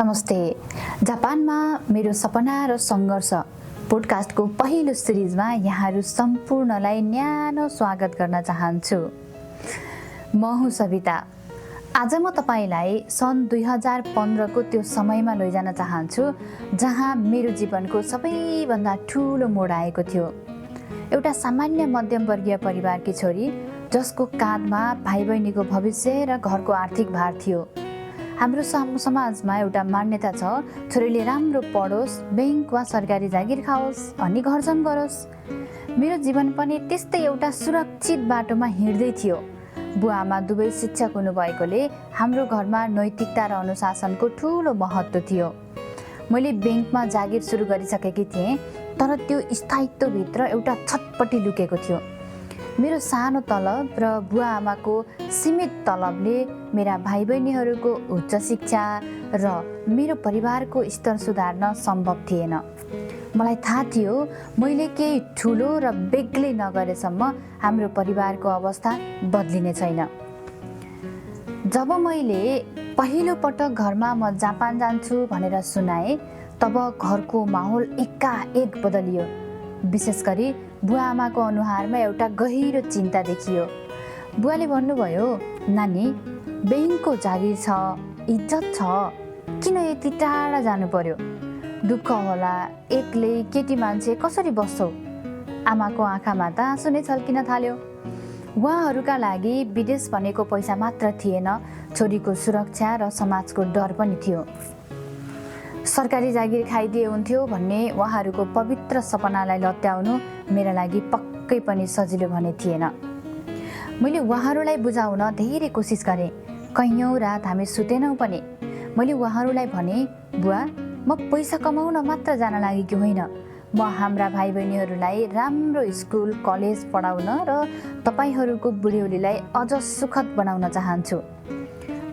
नमस्ते। जापानमा मेरो सपना र सङ्घर्ष पोडकास्टको पहिलो सिरिजमा यहाँहरू सम्पूर्णलाई न्यानो स्वागत गर्न चाहन्छु। म हुँ सविता। आज म तपाईलाई सन् 2015 को त्यो समयमा लैजान चाहन्छु जहाँ मेरो जीवनको सबैभन्दा ठुलो मोड आएको थियो। एउटा सामान्य मध्यमवर्गीय परिवारकी छोरी जसको काँधमा भाइ बहिनीको भविष्य र घरको आर्थिक भार थियो। हाम्रो समाजमा एउटा मान्यता छ, छोरीले राम्रो पढोस्, बैंक वा सरकारी जागिर खाओस् अनि घरजम गरोस्। मेरो जीवन पनि त्यस्तै एउटा सुरक्षित बाटोमा हिँड्दै थियो। बुवा आमा दुवै शिक्षक हुनुभएकोले हाम्रो घरमा नैतिकता र अनुशासनको ठुलो महत्त्व थियो। मैले बैंकमा जागिर सुरु गरिसकेकी थिएँ, तर त्यो स्थायित्वभित्र एउटा छटपटी लुकेको थियो। मेरो सानो तलब र बुवा आमाको सीमित तलबले मेरा भाइ बहिनीहरूको उच्च शिक्षा र मेरो परिवारको स्तर सुधार्न सम्भव थिएन। मलाई थाहा थियो मैले केही ठुलो र बेग्लै नगरेसम्म हाम्रो परिवारको अवस्था बदलिने छैन। जब मैले पहिलो पटक घरमा म जापान जान्छु भनेर सुनाएँ, तब घरको माहौल एकाएक बदलियो। विशेष गरी बुवा आमाको अनुहारमा एउटा गहिरो चिन्ता देखियो। बुवाले भन्नुभयो, नानी, बैंकको जागिर छ, इज्जत छ, किन यति टाढा जानु पर्यो? दुःख होला, एक्लै केटी मान्छे कसरी बस्छौ? आमाको आँखामा त आँसु नै छल्किन थाल्यो। उहाँहरूका लागि विदेश भनेको पैसा मात्र थिएन, छोरीको सुरक्षा र समाजको डर पनि थियो। सरकारी जागिर खाइदिए हुन्थ्यो भन्ने उहाँहरूको पवित्र सपनालाई लत्याउनु मेरा लागि पक्कै पनि सजिलो भने थिएन। मैले उहाँहरूलाई बुझाउन धेरै कोसिस गरेँ। कैयौँ रात हामी सुतेनौँ पनि। मैले उहाँहरूलाई भने, बुवा, म पैसा कमाउन मात्र जान लागेकी होइन, म हाम्रा भाइ बहिनीहरूलाई राम्रो स्कुल कलेज पढाउन र तपाईँहरूको बुढ्यौलीलाई अझ सुखद बनाउन चाहन्छु।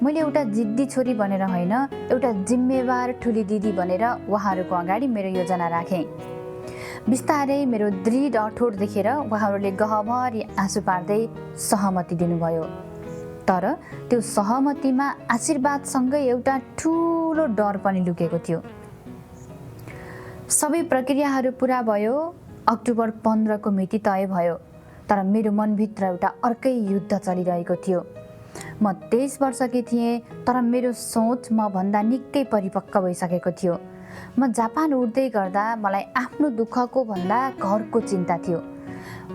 मैले एउटा जिद्दी छोरी बनेर होइन, एउटा जिम्मेवार ठुली दिदी बनेर उहाँहरूको अगाडि मेरो योजना राखेँ। बिस्तारै मेरो दृढ अठोट देखेर उहाँहरूले गहभरि आँसु पार्दै सहमति दिनुभयो। तर त्यो सहमतिमा आशीर्वादसँगै एउटा ठुलो डर पनि लुकेको थियो। सबै प्रक्रियाहरू पुरा भयो। अक्टोबर 15 को मिति तय भयो। तर मेरो मनभित्र एउटा अर्कै युद्ध चलिरहेको थियो। म 23 वर्षकी थिएँ, तर मेरो सोच म भन्दा निकै परिपक्व भइसकेको थियो। म जापान उड्दै गर्दा मलाई आफ्नो दुःखको भन्दा घरको चिन्ता थियो।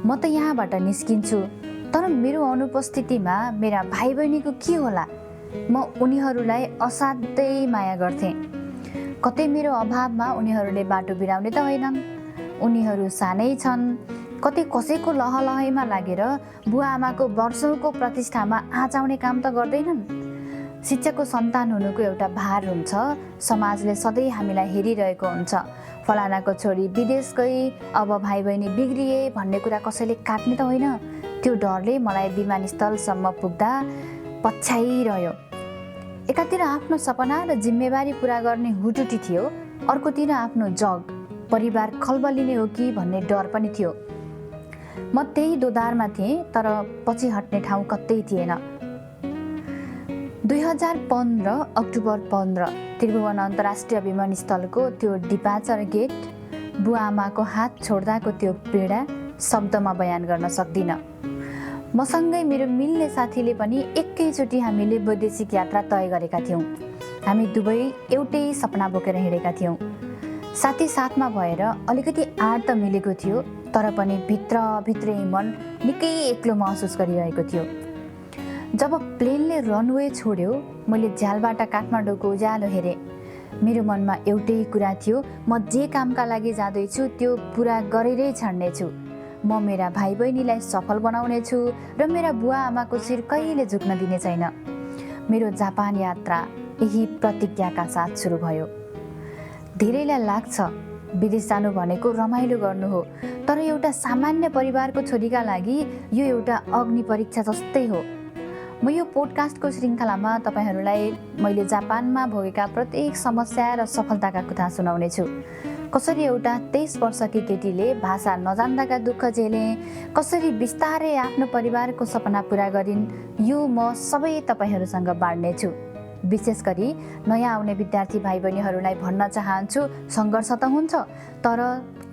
म त यहाँबाट निस्किन्छु, तर मेरो अनुपस्थितिमा मेरा भाइ बहिनीको के होला? म उनीहरूलाई असाध्यै माया गर्थेँ। कतै मेरो अभावमा उनीहरूले बाटो बिराउने त होइनन्। उनीहरू सानै छन्। कतै कसैको लहलहैमा लागेर बुवा आमाको वर्षौँको प्रतिष्ठामा आँचाउने काम त गर्दैनन्। शिक्षकको सन्तान हुनुको एउटा भार हुन्छ। समाजले सधैँ हामीलाई हेरिरहेको हुन्छ। फलानाको छोरी विदेश गई, अब भाइ बहिनी बिग्रिए भन्ने कुरा कसैले काट्ने त होइन। त्यो डरले मलाई विमानस्थलसम्म पुग्दा पछ्याइरह्यो। एकातिर आफ्नो सपना र जिम्मेवारी पुरा गर्ने हुटुटी थियो, अर्कोतिर आफ्नो जग परिवार खलबलिने हो कि भन्ने डर पनि थियो। म त्यही दोधारमा थिएँ, तर पछि हट्ने ठाउँ कतै थिएन। 2015 अक्टोबर 15 त्रिभुवन अन्तर्राष्ट्रिय विमानस्थलको त्यो डिपार्चर गेट, बुवा आमाको हात छोड्दाको त्यो पीडा शब्दमा बयान गर्न सक्दिनँ। मसँगै मेरो मिल्ने साथीले पनि एकैचोटि हामीले वैदेशिक यात्रा तय गरेका थियौँ। हामी दुवै एउटै सपना बोकेर हिँडेका थियौँ। साथी साथमा भएर अलिकति आँट त मिलेको थियो, तर पनि भित्रभित्रै मन निकै एक्लो महसुस गरिरहेको थियो। जब प्लेनले रनवे छोड्यो, मैले झ्यालबाट काठमाडौँको उज्यालो हेरेँ। मेरो मनमा एउटै कुरा थियो, म जे कामका लागि जाँदैछु त्यो पुरा गरेरै छाड्नेछु। म मेरा भाइ बहिनीलाई सफल बनाउनेछु र मेरा बुवा आमाको शिर कहिले झुक्न दिने छैन। मेरो जापान यात्रा यही प्रतिज्ञाका साथ सुरु भयो। धेरैलाई लाग्छ विदेश जानु भनेको रमाइलो गर्नु हो, तर एउटा सामान्य परिवारको छोरीका लागि यो एउटा अग्नि परीक्षा जस्तै हो। म यो पोडकास्टको श्रृङ्खलामा तपाईँहरूलाई मैले जापानमा भोगेका प्रत्येक समस्या र सफलताका कुरा सुनाउने छु। कसरी एउटा 23 वर्षकी केटीले भाषा नजान्दाका दुःख झेलेँ, कसरी बिस्तारै आफ्नो परिवारको सपना पुरा गरिन्, यो म सबै तपाईँहरूसँग बाँड्नेछु। विशेष गरी नयाँ आउने विद्यार्थी भाइ बहिनीहरूलाई भन्न चाहन्छु, सङ्घर्ष त हुन्छ, तर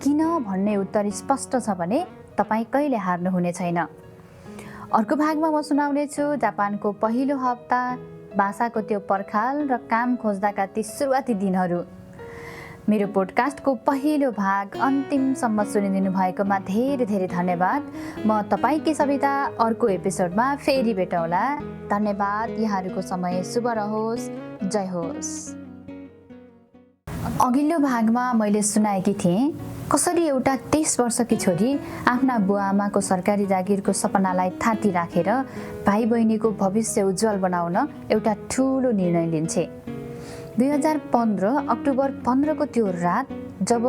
किन भन्ने उत्तर स्पष्ट छ भने तपाईँ कहिले हार्नुहुने छैन। अर्को भागमा म सुनाउनेछु जापानको पहिलो हप्ता, भाषाको त्यो पर्खाल र काम खोज्दाका ती सुरुवाती दिनहरू। मेरो पोडकास्टको पहिलो भाग अन्तिमसम्म सुनिदिनु भएकोमा धेरै धेरै धन्यवाद। म तपाईँकी सविता अर्को एपिसोडमा फेरि भेटौँला। धन्यवाद। यहाँहरूको समय शुभ रहोस्। जय होस्। अघिल्लो भागमा मैले सुनाएकी थिएँ कसरी एउटा 23 वर्षकी छोरी आफ्ना बुवाआमाको सरकारी जागिरको सपनालाई थाती राखेर भाइ बहिनीको भविष्य उज्जवल बनाउन एउटा ठुलो निर्णय लिन्छे। 2015 अक्टोबर 15 को त्यो रात जब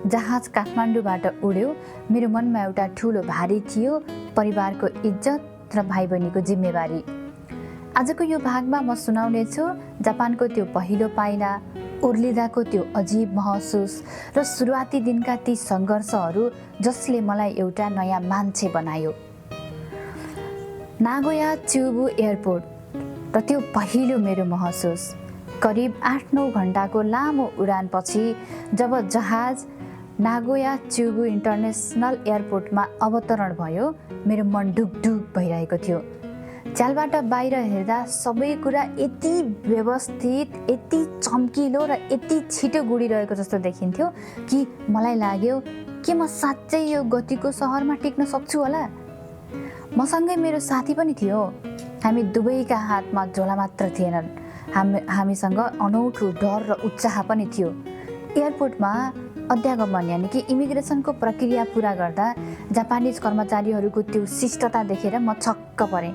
जहाज काठमाडौँबाट उड्यो, मेरो मनमा एउटा ठुलो भारी थियो, परिवारको इज्जत र भाइ बहिनीको जिम्मेवारी। आजको यो भागमा म सुनाउने छु जापानको त्यो पहिलो पाइला, उर्लिँदाको त्यो अजीब महसुस र सुरुवाती दिनका ती सङ्घर्षहरू जसले मलाई एउटा नयाँ मान्छे बनायो। नागोया च्युबु एयरपोर्ट र त्यो पहिलो मेरो महसुस। करिब 8-9 घण्टाको लामो उडानपछि जब जहाज नागोया च्युबु इन्टरनेसनल एयरपोर्टमा अवतरण भयो, मेरो मन ढुकढुक भइरहेको थियो। च्यालबाट बाहिर हेर्दा सबै कुरा यति व्यवस्थित, यति चम्किलो र यति छिटो गुडिरहेको जस्तो देखिन्थ्यो कि मलाई लाग्यो कि म साँच्चै यो गतिको सहरमा टिक्न सक्छु होला। मसँगै मेरो साथी पनि थियो। हामी दुवैका हातमा झोला मात्र थिएनन्, हामीसँग अनौठो डर र उत्साह पनि थियो। एयरपोर्टमा अध्यागमन यानि कि इमिग्रेसनको प्रक्रिया पुरा गर्दा जापानिज कर्मचारीहरूको त्यो शिष्टता देखेर म छक्क परेँ।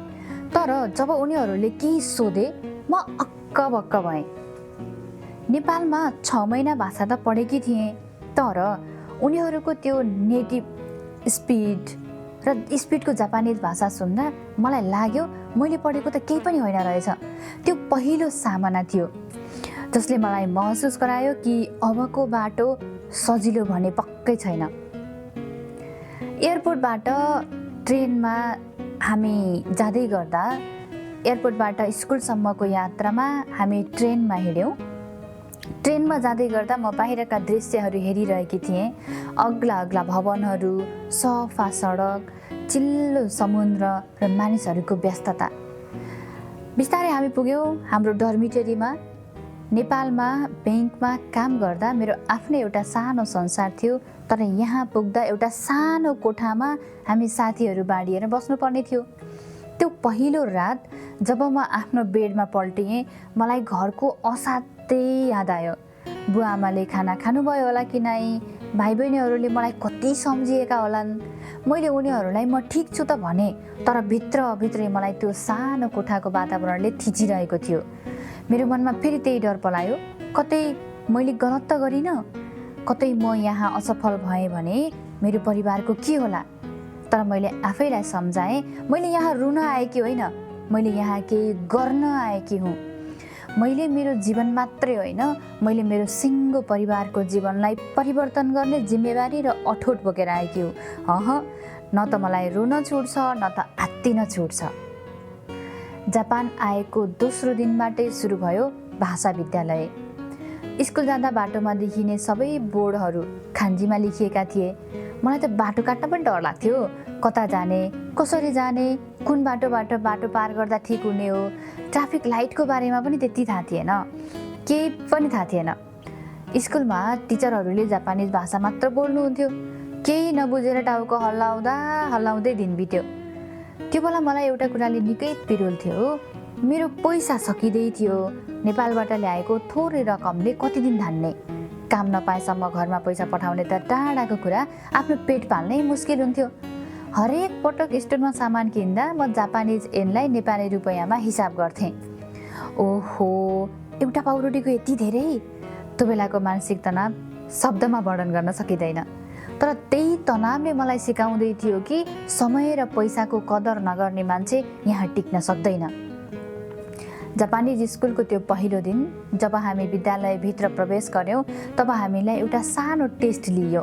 तर जब उनीहरूले केही सोधे म अक्क भएँ। नेपालमा 6 महिना भाषा त पढेकी थिएँ, तर उनीहरूको त्यो नेटिभ स्पिडको जापानिज भाषा सुन्दा मलाई लाग्यो मैले पढेको त केही पनि होइन रहेछ। त्यो पहिलो सामना थियो जसले मलाई महसुस गरायो कि अबको बाटो सजिलो भने पक्कै छैन। एयरपोर्टबाट ट्रेनमा हामी जाँदै गर्दा एयरपोर्टबाट स्कुलसम्मको यात्रामा हामी ट्रेनमा हिँड्यौँ। ट्रेनमा जाँदै गर्दा म बाहिरका दृश्यहरू हेरिरहेकी थिएँ। अग्ला अग्ला भवनहरू, सफा सडक, चिल्लो समुद्र र मानिसहरूको व्यस्तता। बिस्तारै हामी पुग्यौँ हाम्रो डर्मिटरीमा। नेपालमा ब्याङ्कमा काम गर्दा मेरो आफ्नै एउटा सानो संसार थियो, तर यहाँ पुग्दा एउटा सानो कोठामा हामी साथीहरू बाँडिएर बस्नुपर्ने थियो। त्यो पहिलो रात जब म आफ्नो बेडमा पल्टिएँ, मलाई घरको असाध्यै याद आयो। बुवाआमाले खाना खानुभयो होला कि नै, भाइ बहिनीहरूले मलाई कति सम्झिएका होलान्। मैले उनीहरूलाई म ठिक छु त भने, तर भित्रै मलाई त्यो सानो कोठाको वातावरणले थिचिरहेको थियो। मेरो मनमा फेरि त्यही डर पलायो, कतै मैले गलत त गरिनँ, कतै म यहाँ असफल भएँ भने मेरो परिवारको के होला। तर मैले आफैलाई सम्झाएँ मैले यहाँ रुन आएकी होइन, मैले यहाँ केही गर्न आएकी हुँ। मैले मेरो जीवन मात्रै होइन, मैले मेरो सिङ्गो परिवारको जीवनलाई परिवर्तन गर्ने जिम्मेवारी र अठोट बोकेर आएकी हुँ। न त मलाई रुन छुट्छ, न त आत्तिन छुट्छ। जापान आएको दोस्रो दिनबाटै सुरु भयो भाषा विद्यालय। स्कुल जाँदा बाटोमा देखिने सबै बोर्डहरू खान्जीमा लेखिएका थिए। मलाई त बाटो काट्न पनि डर लाग्थ्यो। कता जाने, कसरी जाने, कुन बाटोबाट बाटो पार गर्दा ठिक हुने हो, ट्राफिक लाइटको बारेमा पनि त्यति थाहा थिएन, केही पनि थाहा थिएन। स्कुलमा टिचरहरूले जापानिज भाषा मात्र बोल्नुहुन्थ्यो। केही नबुझेर टाउको हल्लाउँदै दिन बित्यो। त्यो बेला मलाई एउटा कुराले निकै पिरोल्थ्यो, मेरो पैसा सकिँदै थियो। नेपालबाट ल्याएको थोरै रकमले कति दिन धान्ने। काम नपाएसम्म घरमा पैसा पठाउने त टाढाको कुरा, आफ्नो पेट पाल्नै मुस्किल हुन्थ्यो। हरेक पटक स्टोरमा सामान किन्दा म जापानिज येनलाई नेपाली रुपैयाँमा हिसाब गर्थेँ। ओहो, एउटा पाउरोटीको यति धेरै! त्यो बेलाको मानसिक तनाव शब्दमा वर्णन गर्न सकिँदैन। तर त्यही तनावले मलाई सिकाउँदै थियो कि समय र पैसाको कदर नगर्ने मान्छे यहाँ टिक्न सक्दैन। जापानिज स्कुलको त्यो पहिलो दिन जब हामी विद्यालयभित्र प्रवेश गऱ्यौँ, तब हामीलाई एउटा सानो टेस्ट लियो।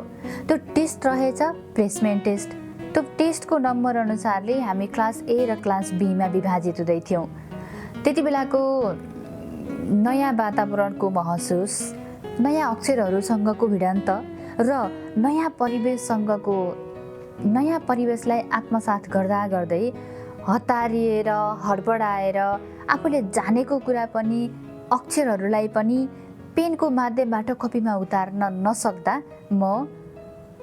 त्यो टेस्ट रहेछ प्लेसमेन्ट टेस्ट। त्यो टेस्टको नम्बर अनुसारले हामी क्लास ए र क्लास बीमा विभाजित हुँदै थियौँ। त्यति बेलाको नयाँ वातावरणको महसुस, नयाँ अक्षरहरूसँगको भिडन्त र नयाँ परिवेशलाई आत्मसात गर्दा गर्दै हतारिएर हडबडाएर आफूले जानेको कुरा पनि अक्षरहरूलाई पनि पेनको माध्यमबाट कपीमा उतार्न नसक्दा म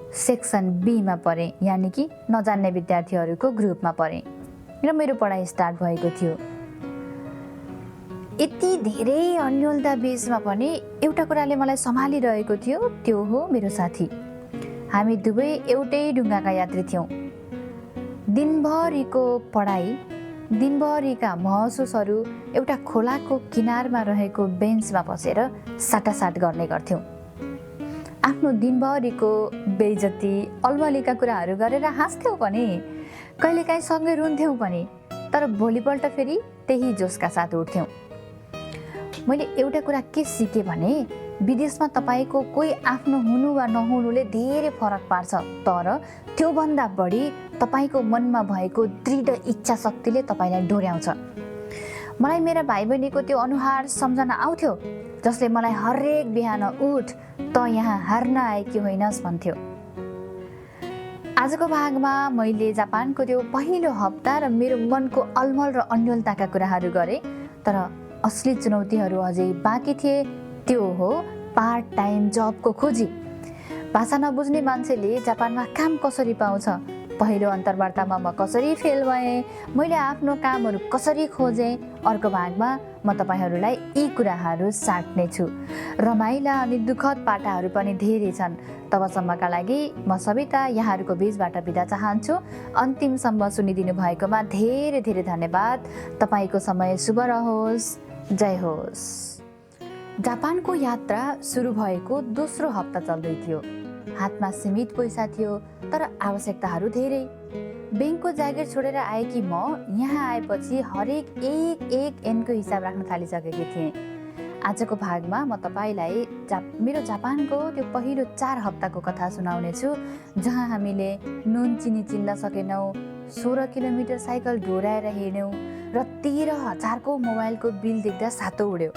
सेक्सन बीमा परेँ, यानि कि नजान्ने विद्यार्थीहरूको ग्रुपमा परेँ र मेरो पढाइ स्टार्ट भएको थियो। यति धेरै अन्योलता बिचमा पनि एउटा कुराले मलाई सम्हालिरहेको थियो, त्यो हो मेरो साथी। हामी दुवै एउटै ढुङ्गाका यात्री थियौँ। दिनभरिको पढाइ, दिनभरिका महसुसहरू एउटा खोलाको किनारमा रहेको बेन्चमा बसेर साटासाट गर्ने गर्थ्यौँ। आफ्नो दिनभरिको बेइज्जती अलमलीका कुराहरू गरेर हाँस्थ्यौँ पनि, कहिलेकाहीँ सँगै रुन्थ्यौँ पनि, तर भोलिपल्ट फेरि त्यही जोसका साथ उठ्थ्यौँ। मैले एउटा कुरा के सिकेँ भने विदेशमा तपाईँको कोही आफ्नो हुनु वा नहुनुले धेरै फरक पार्छ, तर त्योभन्दा बढी तपाईँको मनमा भएको दृढ इच्छा शक्तिले तपाईँलाई डोर्याउँछ। मलाई मेरा भाइ बहिनीको त्यो अनुहार सम्झना आउँथ्यो जसले मलाई हरेक बिहान उठ त यहाँ हार्न आएकी होइनस् भन्थ्यो। आजको भागमा मैले जापानको त्यो पहिलो हप्ता र मेरो मनको अलमल र अन्योलताका कुराहरू गरेँ, तर असली चुनौतीहरू अझै बाँकी थिए। त्यो हो पार्ट टाइम जबको खोजी। भाषा नबुझ्ने मान्छेले जापानमा काम कसरी पाउँछ, पहिलो अन्तर्वार्तामा म कसरी फेल भएँ, मैले आफ्नो कामहरू कसरी खोजेँ, अर्को भागमा म तपाईँहरूलाई यी कुराहरू साट्ने छु। रमाइला अनि दुःखद पाटाहरू पनि धेरै छन्। तबसम्मका लागि म सविता यहाँहरूको बिचबाट बिदा चाहन्छु। अन्तिमसम्म सुनिदिनु भएकोमा धेरै धेरै धन्यवाद। तपाईँको समय शुभ रहोस्। जय होस्। जापानको यात्रा सुरु भएको दोस्रो हप्ता चल्दै थियो। हातमा सीमित पैसा थियो, तर आवश्यकताहरू धेरै। ब्याङ्कको जागिर छोडेर आएकी म यहाँ आएपछि हरेक एक एनको हिसाब राख्न थालिसकेकी थिएँ। आजको भागमा म तपाईँलाई मेरो जापानको त्यो पहिलो 4 हप्ताको कथा सुनाउने छु, जहाँ हामीले नुन चिनी चिन्न सकेनौँ, 16 किलोमिटर साइकल डोराएर हिँड्यौँ र 13,000 को मोबाइलको बिल देख्दा सातो उड्यो।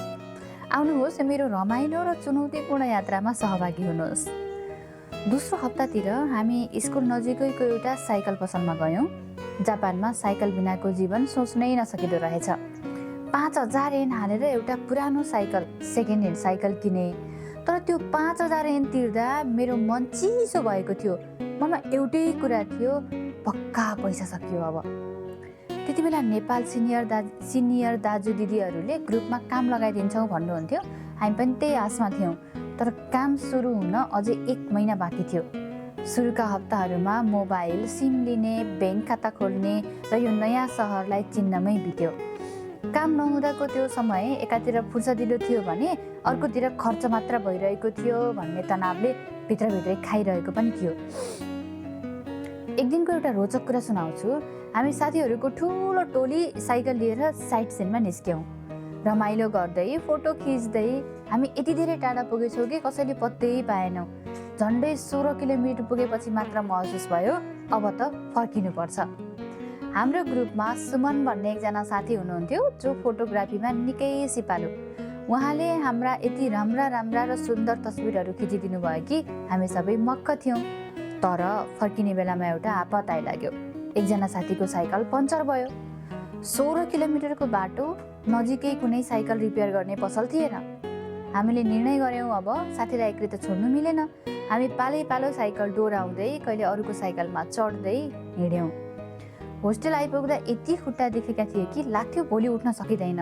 आउनुहोस्, मेरो रमाइलो र चुनौतीपूर्ण यात्रामा सहभागी हुनुहोस्। दोस्रो हप्तातिर हामी स्कुल नजिकैको एउटा साइकल पसलमा गयौँ। जापानमा साइकल बिनाको जीवन सोच्नै नसकिदो रहेछ। 5,000 येन हालेर एउटा पुरानो साइकल, सेकेन्ड ह्यान्ड साइकल किने, तर त्यो 5,000 येन तिर्दा मेरो मन चिसो भएको थियो। मनमा एउटै कुरा थियो, पक्का पैसा सकियो अब। त्यति बेला नेपाल सिनियर दाजु दिदीहरूले ग्रुपमा काम लगाइदिन्छौँ भन्नुहुन्थ्यो। हामी पनि त्यही आशमा थियौँ, तर काम सुरु हुन अझै 1 महिना बाँकी थियो। सुरुका हप्ताहरूमा मोबाइल सिम लिने, ब्याङ्क खाता खोल्ने र यो नयाँ सहरलाई चिन्नमै बित्यो। काम नहुँदाको त्यो समय एकातिर फुर्सदिलो थियो भने अर्कोतिर खर्च मात्र भइरहेको थियो भन्ने तनावले भित्रभित्रै खाइरहेको पनि थियो। एक दिनको एउटा रोचक कुरा सुनाउँछु। हामी साथीहरूको ठुलो टोली साइकल लिएर साइट सिनमा निस्क्यौँ। रमाइलो गर्दै फोटो खिच्दै हामी यति धेरै टाढा पुगेछौँ कि कसैले पत्तै पाएनौँ। झन्डै 16 किलोमिटर पुगेपछि मात्र महसुस भयो अब त फर्किनुपर्छ। हाम्रो ग्रुपमा सुमन भन्ने एकजना साथी हुनुहुन्थ्यो, जो फोटोग्राफीमा निकै सिपालु। उहाँले हाम्रा यति राम्रा र सुन्दर तस्बिरहरू खिचिदिनु भयो कि हामी सबै मक्क थियौँ। तर फर्किने बेलामा एउटा आपत आइलाग्यो। एकजना साथीको साइकल पङ्चर भयो। 16 किलोमिटरको बाटो, नजिकै कुनै साइकल रिपेयर गर्ने पसल थिएन। हामीले निर्णय गऱ्यौँ अब साथीलाई एक्लै त छोड्नु मिलेन। हामी पालै साइकल डोराउँदै कहिले अरूको साइकलमा चढ्दै हिँड्यौँ। होस्टेल आइपुग्दा यति खुट्टा देखेका थिए कि लाग्थ्यो भोलि उठ्न सकिँदैन।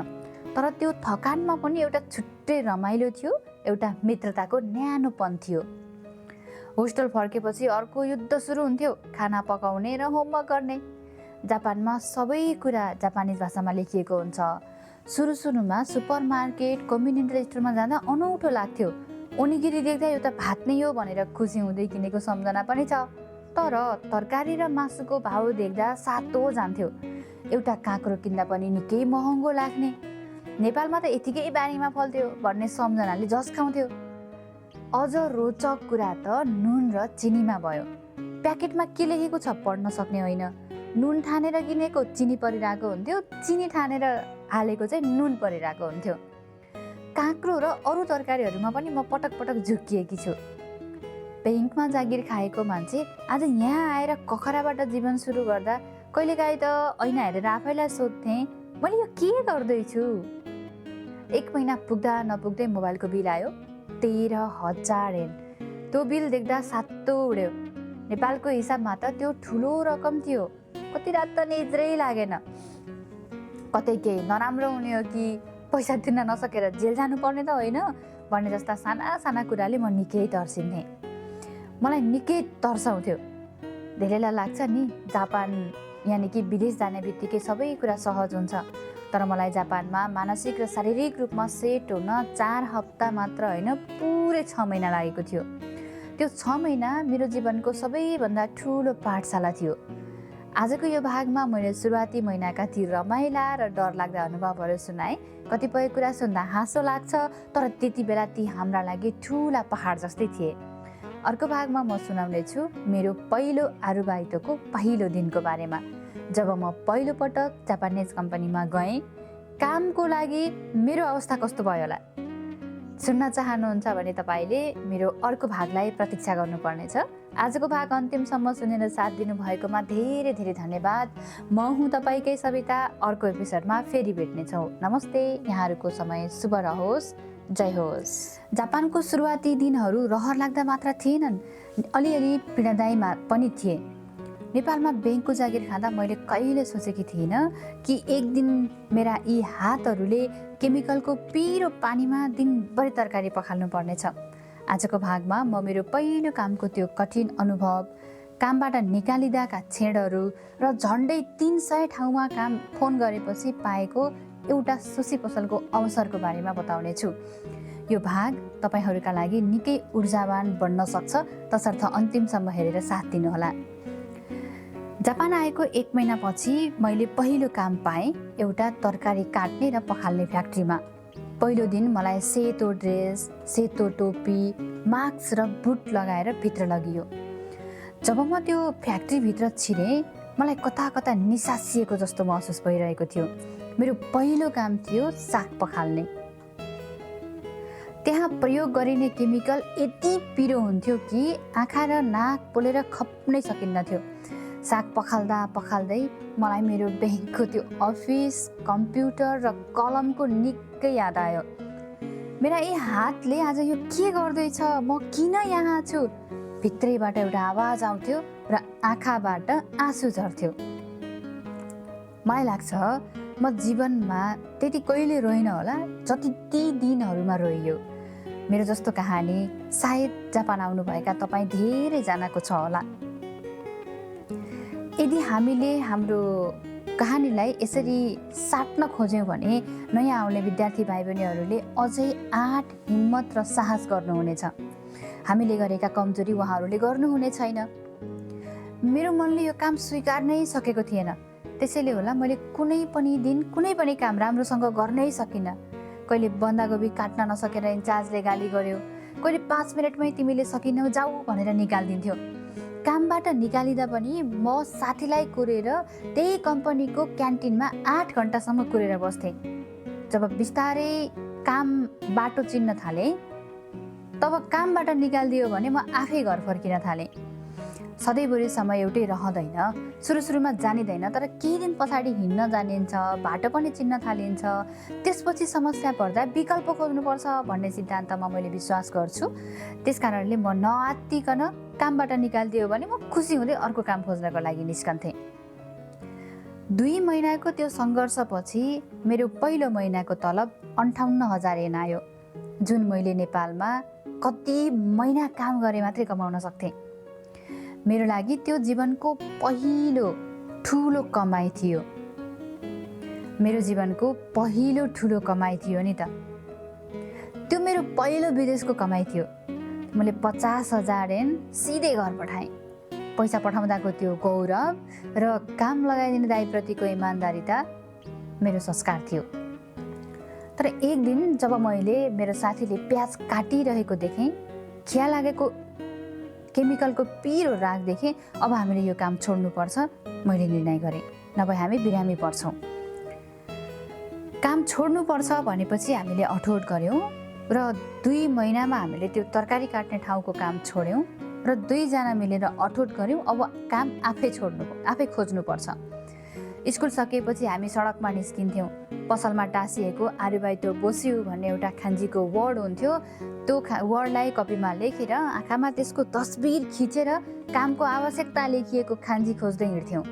तर त्यो थकानमा पनि एउटा छुट्टै रमाइलो थियो, एउटा मित्रताको न्यानोपन थियो। होस्टेल फर्केपछि अर्को युद्ध सुरु हुन्थ्यो, खाना पकाउने र होमवर्क गर्ने। जापानमा सबै कुरा जापानिज भाषामा लेखिएको हुन्छ। सुरुमा सुपरमार्केट, कन्भिनियन्स स्टोरमा जाँदा अनौठो लाग्थ्यो। ओनिगिरी देख्दा यो त भात नै हो भनेर खुसी हुँदै किनेको सम्झना पनि छ। तर तरकारी र मासुको भाउ देख्दा सातो जान्थ्यो। एउटा काँक्रो किन्दा पनि निकै महँगो लाग्ने। नेपालमा त यतिकै बारीमा फल्थ्यो भन्ने सम्झनाले झस्काउँथ्यो। अझ रोचक कुरा त नुन र चिनीमा भयो। प्याकेटमा के लेखेको छ पढ्न सक्ने होइन। नुन ठानेर किनेको चिनी परिरहेको हुन्थ्यो, चिनी ठानेर हालेको चाहिँ नुन परिरहेको हुन्थ्यो। काँक्रो र अरू तरकारीहरूमा पनि म पटक पटक झुक्किएकी छु। ब्याङ्कमा जागिर खाएको मान्छे आज यहाँ आएर कखराबाट जीवन सुरु गर्दा कहिलेकाहीँ त ऐना हेरेर आफैलाई सोध्थेँ, मैले यो के गर्दैछु। 1 महिना पुग्दा नपुग्दै मोबाइलको बिल आयो 13,000 ऐन। त्यो बिल देख्दा सातो उड्यो। नेपालको हिसाबमा त त्यो ठुलो रकम थियो। कति रात त निद्रै लागेन। कतै केही नराम्रो हुने हो कि पैसा तिर्न नसकेर जेल जानुपर्ने त होइन भन्ने जस्ता साना साना कुराले म निकै तर्सिन्थेँ। मलाई निकै तर्साउँथ्यो। धेरैलाई लाग्छ नि जापान यानि कि विदेश जाने बित्तिकै सबै कुरा सहज हुन्छ, तर मलाई जापानमा मानसिक र शारीरिक रूपमा सेट हुन 4 हप्ता मात्र होइन पुरै 6 महिना लागेको थियो। त्यो 6 महिना मेरो जीवनको सबैभन्दा ठुलो पाठशाला थियो। आजको यो भागमा मैले सुरुवाती महिनाका ती रमाइला र डरलाग्दा अनुभवहरू सुनाएँ। कतिपय कुरा सुन्दा हाँसो लाग्छ, तर त्यति बेला ती हाम्रा लागि ठुला पहाड जस्तै थिए। अर्को भागमा म सुनाउने छु मेरो पहिलो आरुबाइतोको पहिलो दिनको बारेमा, जब म पहिलो पटक जापानिज कम्पनीमा गएँ। कामको लागि मेरो अवस्था कस्तो भयो होला सुन्न चाहनुहुन्छ भने तपाईँले मेरो अर्को भागलाई प्रतीक्षा गर्नुपर्नेछ। आजको भाग अन्तिमसम्म सुनेर साथ दिनुभएकोमा धेरै धेरै धन्यवाद। म हुँ तपाईँकै सविता। अर्को एपिसोडमा फेरि भेट्नेछौँ। नमस्ते। यहाँहरूको समय शुभ रहोस्। जय होस्। जापानको सुरुवाती दिनहरू रहर लाग्दा मात्र थिएनन्, अलिअलि पीडादायी पनि थिए। नेपालमा ब्याङ्कको जागिर खाँदा मैले कहिले सोचेकी थिइनँ कि एक दिन मेरा यी हातहरूले केमिकलको पिरो पानीमा दिनभरि तरकारी पखाल्नु पर्नेछ। आजको भागमा म मेरो पहिलो कामको त्यो कठिन अनुभव, कामबाट निकालिदिएका छेडहरू र झन्डै 300 ठाउँमा काम फोन गरेपछि पाएको एउटा सुसी पसलको अवसरको बारेमा बताउने छु। यो भाग तपाईँहरूका लागि निकै ऊर्जावान बन्न सक्छ, तसर्थ अन्तिमसम्म हेरेर साथ दिनुहोला। जापान आएको 1 महिनापछि मैले पहिलो काम पाएँ एउटा तरकारी काट्ने र पखाल्ने फ्याक्ट्रीमा। पहिलो दिन मलाई सेतो ड्रेस, सेतो टोपी, मास्क र बुट लगाएर भित्र लगियो। जब म त्यो फ्याक्ट्रीभित्र छिरेँ मलाई कता कता निसासिएको जस्तो महसुस भइरहेको थियो। मेरो पहिलो काम थियो साग पखाल्ने। त्यहाँ प्रयोग गरिने केमिकल यति पिरो हुन्थ्यो कि आँखा र नाक पोलेर खप्नै सकिन्नथ्यो। साग पखाल्दा पखाल्दै मलाई मेरो ब्याङ्कको त्यो अफिस, कम्प्युटर र कलमको निकै याद आयो। मेरा यी हातले आज यो के गर्दैछ, म किन यहाँ छु? भित्रैबाट एउटा आवाज आउँथ्यो र आँखाबाट आँसु झर्थ्यो। मलाई लाग्छ म जीवनमा त्यति कहिले रोइनँ होला जति ती दिनहरूमा रोइयो। मेरो जस्तो कहानी सायद जापान आउनुभएका तपाईँ धेरैजनाको छ होला। यदि हामीले हाम्रो कहानीलाई यसरी साट्न खोज्यौँ भने नयाँ आउने विद्यार्थी भाइ बहिनीहरूले अझै आँट, हिम्मत र साहस गर्नुहुनेछ। हामीले गरेका कमजोरी उहाँहरूले गर्नुहुने छैन। मेरो मनले यो काम स्वीकार नै सकेको थिएन। त्यसैले होला मैले कुनै पनि दिन कुनै पनि काम राम्रोसँग गर्नै सकिनँ। कहिले बन्दागोभी काट्न नसकेर इन्चार्जले गाली गर्यो, कहिले 5 मिनटमै तिमीले सकिनौ जाऊ भनेर निकालिदिन्थ्यो। कामबाट निकालिँदा पनि म साथीलाई कुरेर त्यही कम्पनीको क्यान्टिनमा 8 घन्टासम्म कुरेर बस्थेँ। जब बिस्तारै काम बाटो चिन्न थालेँ तब कामबाट निकालिदियो भने म आफै घर फर्किन थालेँ। सधैँभरि समय एउटै रहँदैन। सुरुमा जानिँदैन, तर केही दिन पछाडि हिँड्न जानिन्छ, बाटो पनि चिन्न थालिन्छ। त्यसपछि समस्या पर्दा विकल्प खोज्नुपर्छ भन्ने सिद्धान्तमा मैले विश्वास गर्छु। त्यसकारणले म नआत्तिकन कामबाट निकालिदियो भने म खुसी हुँदै अर्को काम खोज्नको लागि निस्कन्थेँ। 2 महिनाको त्यो सङ्घर्षपछि मेरो पहिलो महिनाको तलब 58,000 ऐन आयो, जुन मैले नेपालमा कति महिना काम गरे मात्रै कमाउन सक्थेँ। मेरो लागि त्यो जीवनको पहिलो ठुलो कमाइ थियो। मेरो जीवनको पहिलो ठुलो कमाइ थियो नि त। त्यो मेरो पहिलो विदेशको कमाइ थियो। मैले 50,000 ऐन सिधै घर पठाएँ। पैसा पठाउँदाको त्यो गौरव र काम लगाइदिने दाइप्रतिको इमान्दारिता मेरो संस्कार थियो। तर एक दिन जब मैले मेरो साथीले प्याज काटिरहेको देखेँ, खिया लागेको केमिकलको पिरो राग देखेँ, अब हामीले यो काम छोड्नुपर्छ। मैले निर्णय गरेँ, नभए हामी बिरामी पर्छौँ। काम छोड्नुपर्छ भनेपछि हामीले अठोट गऱ्यौँ र 2 महिनामा हामीले त्यो तरकारी काट्ने ठाउँको काम छोड्यौँ र 2 जना मिलेर अठोट गऱ्यौँ। अब काम आफै खोज्नुपर्छ। स्कुल सकिएपछि हामी सडकमा निस्किन्थ्यौँ। पसलमा टाँसिएको आरुबाई त्यो बोस्यु भन्ने एउटा खान्जीको वर्ड हुन्थ्यो। त्यो वर्डलाई कपीमा लेखेर आँखामा त्यसको तस्बिर खिचेर कामको आवश्यकता लेखिएको खान्जी खोज्दै हिँड्थ्यौँ।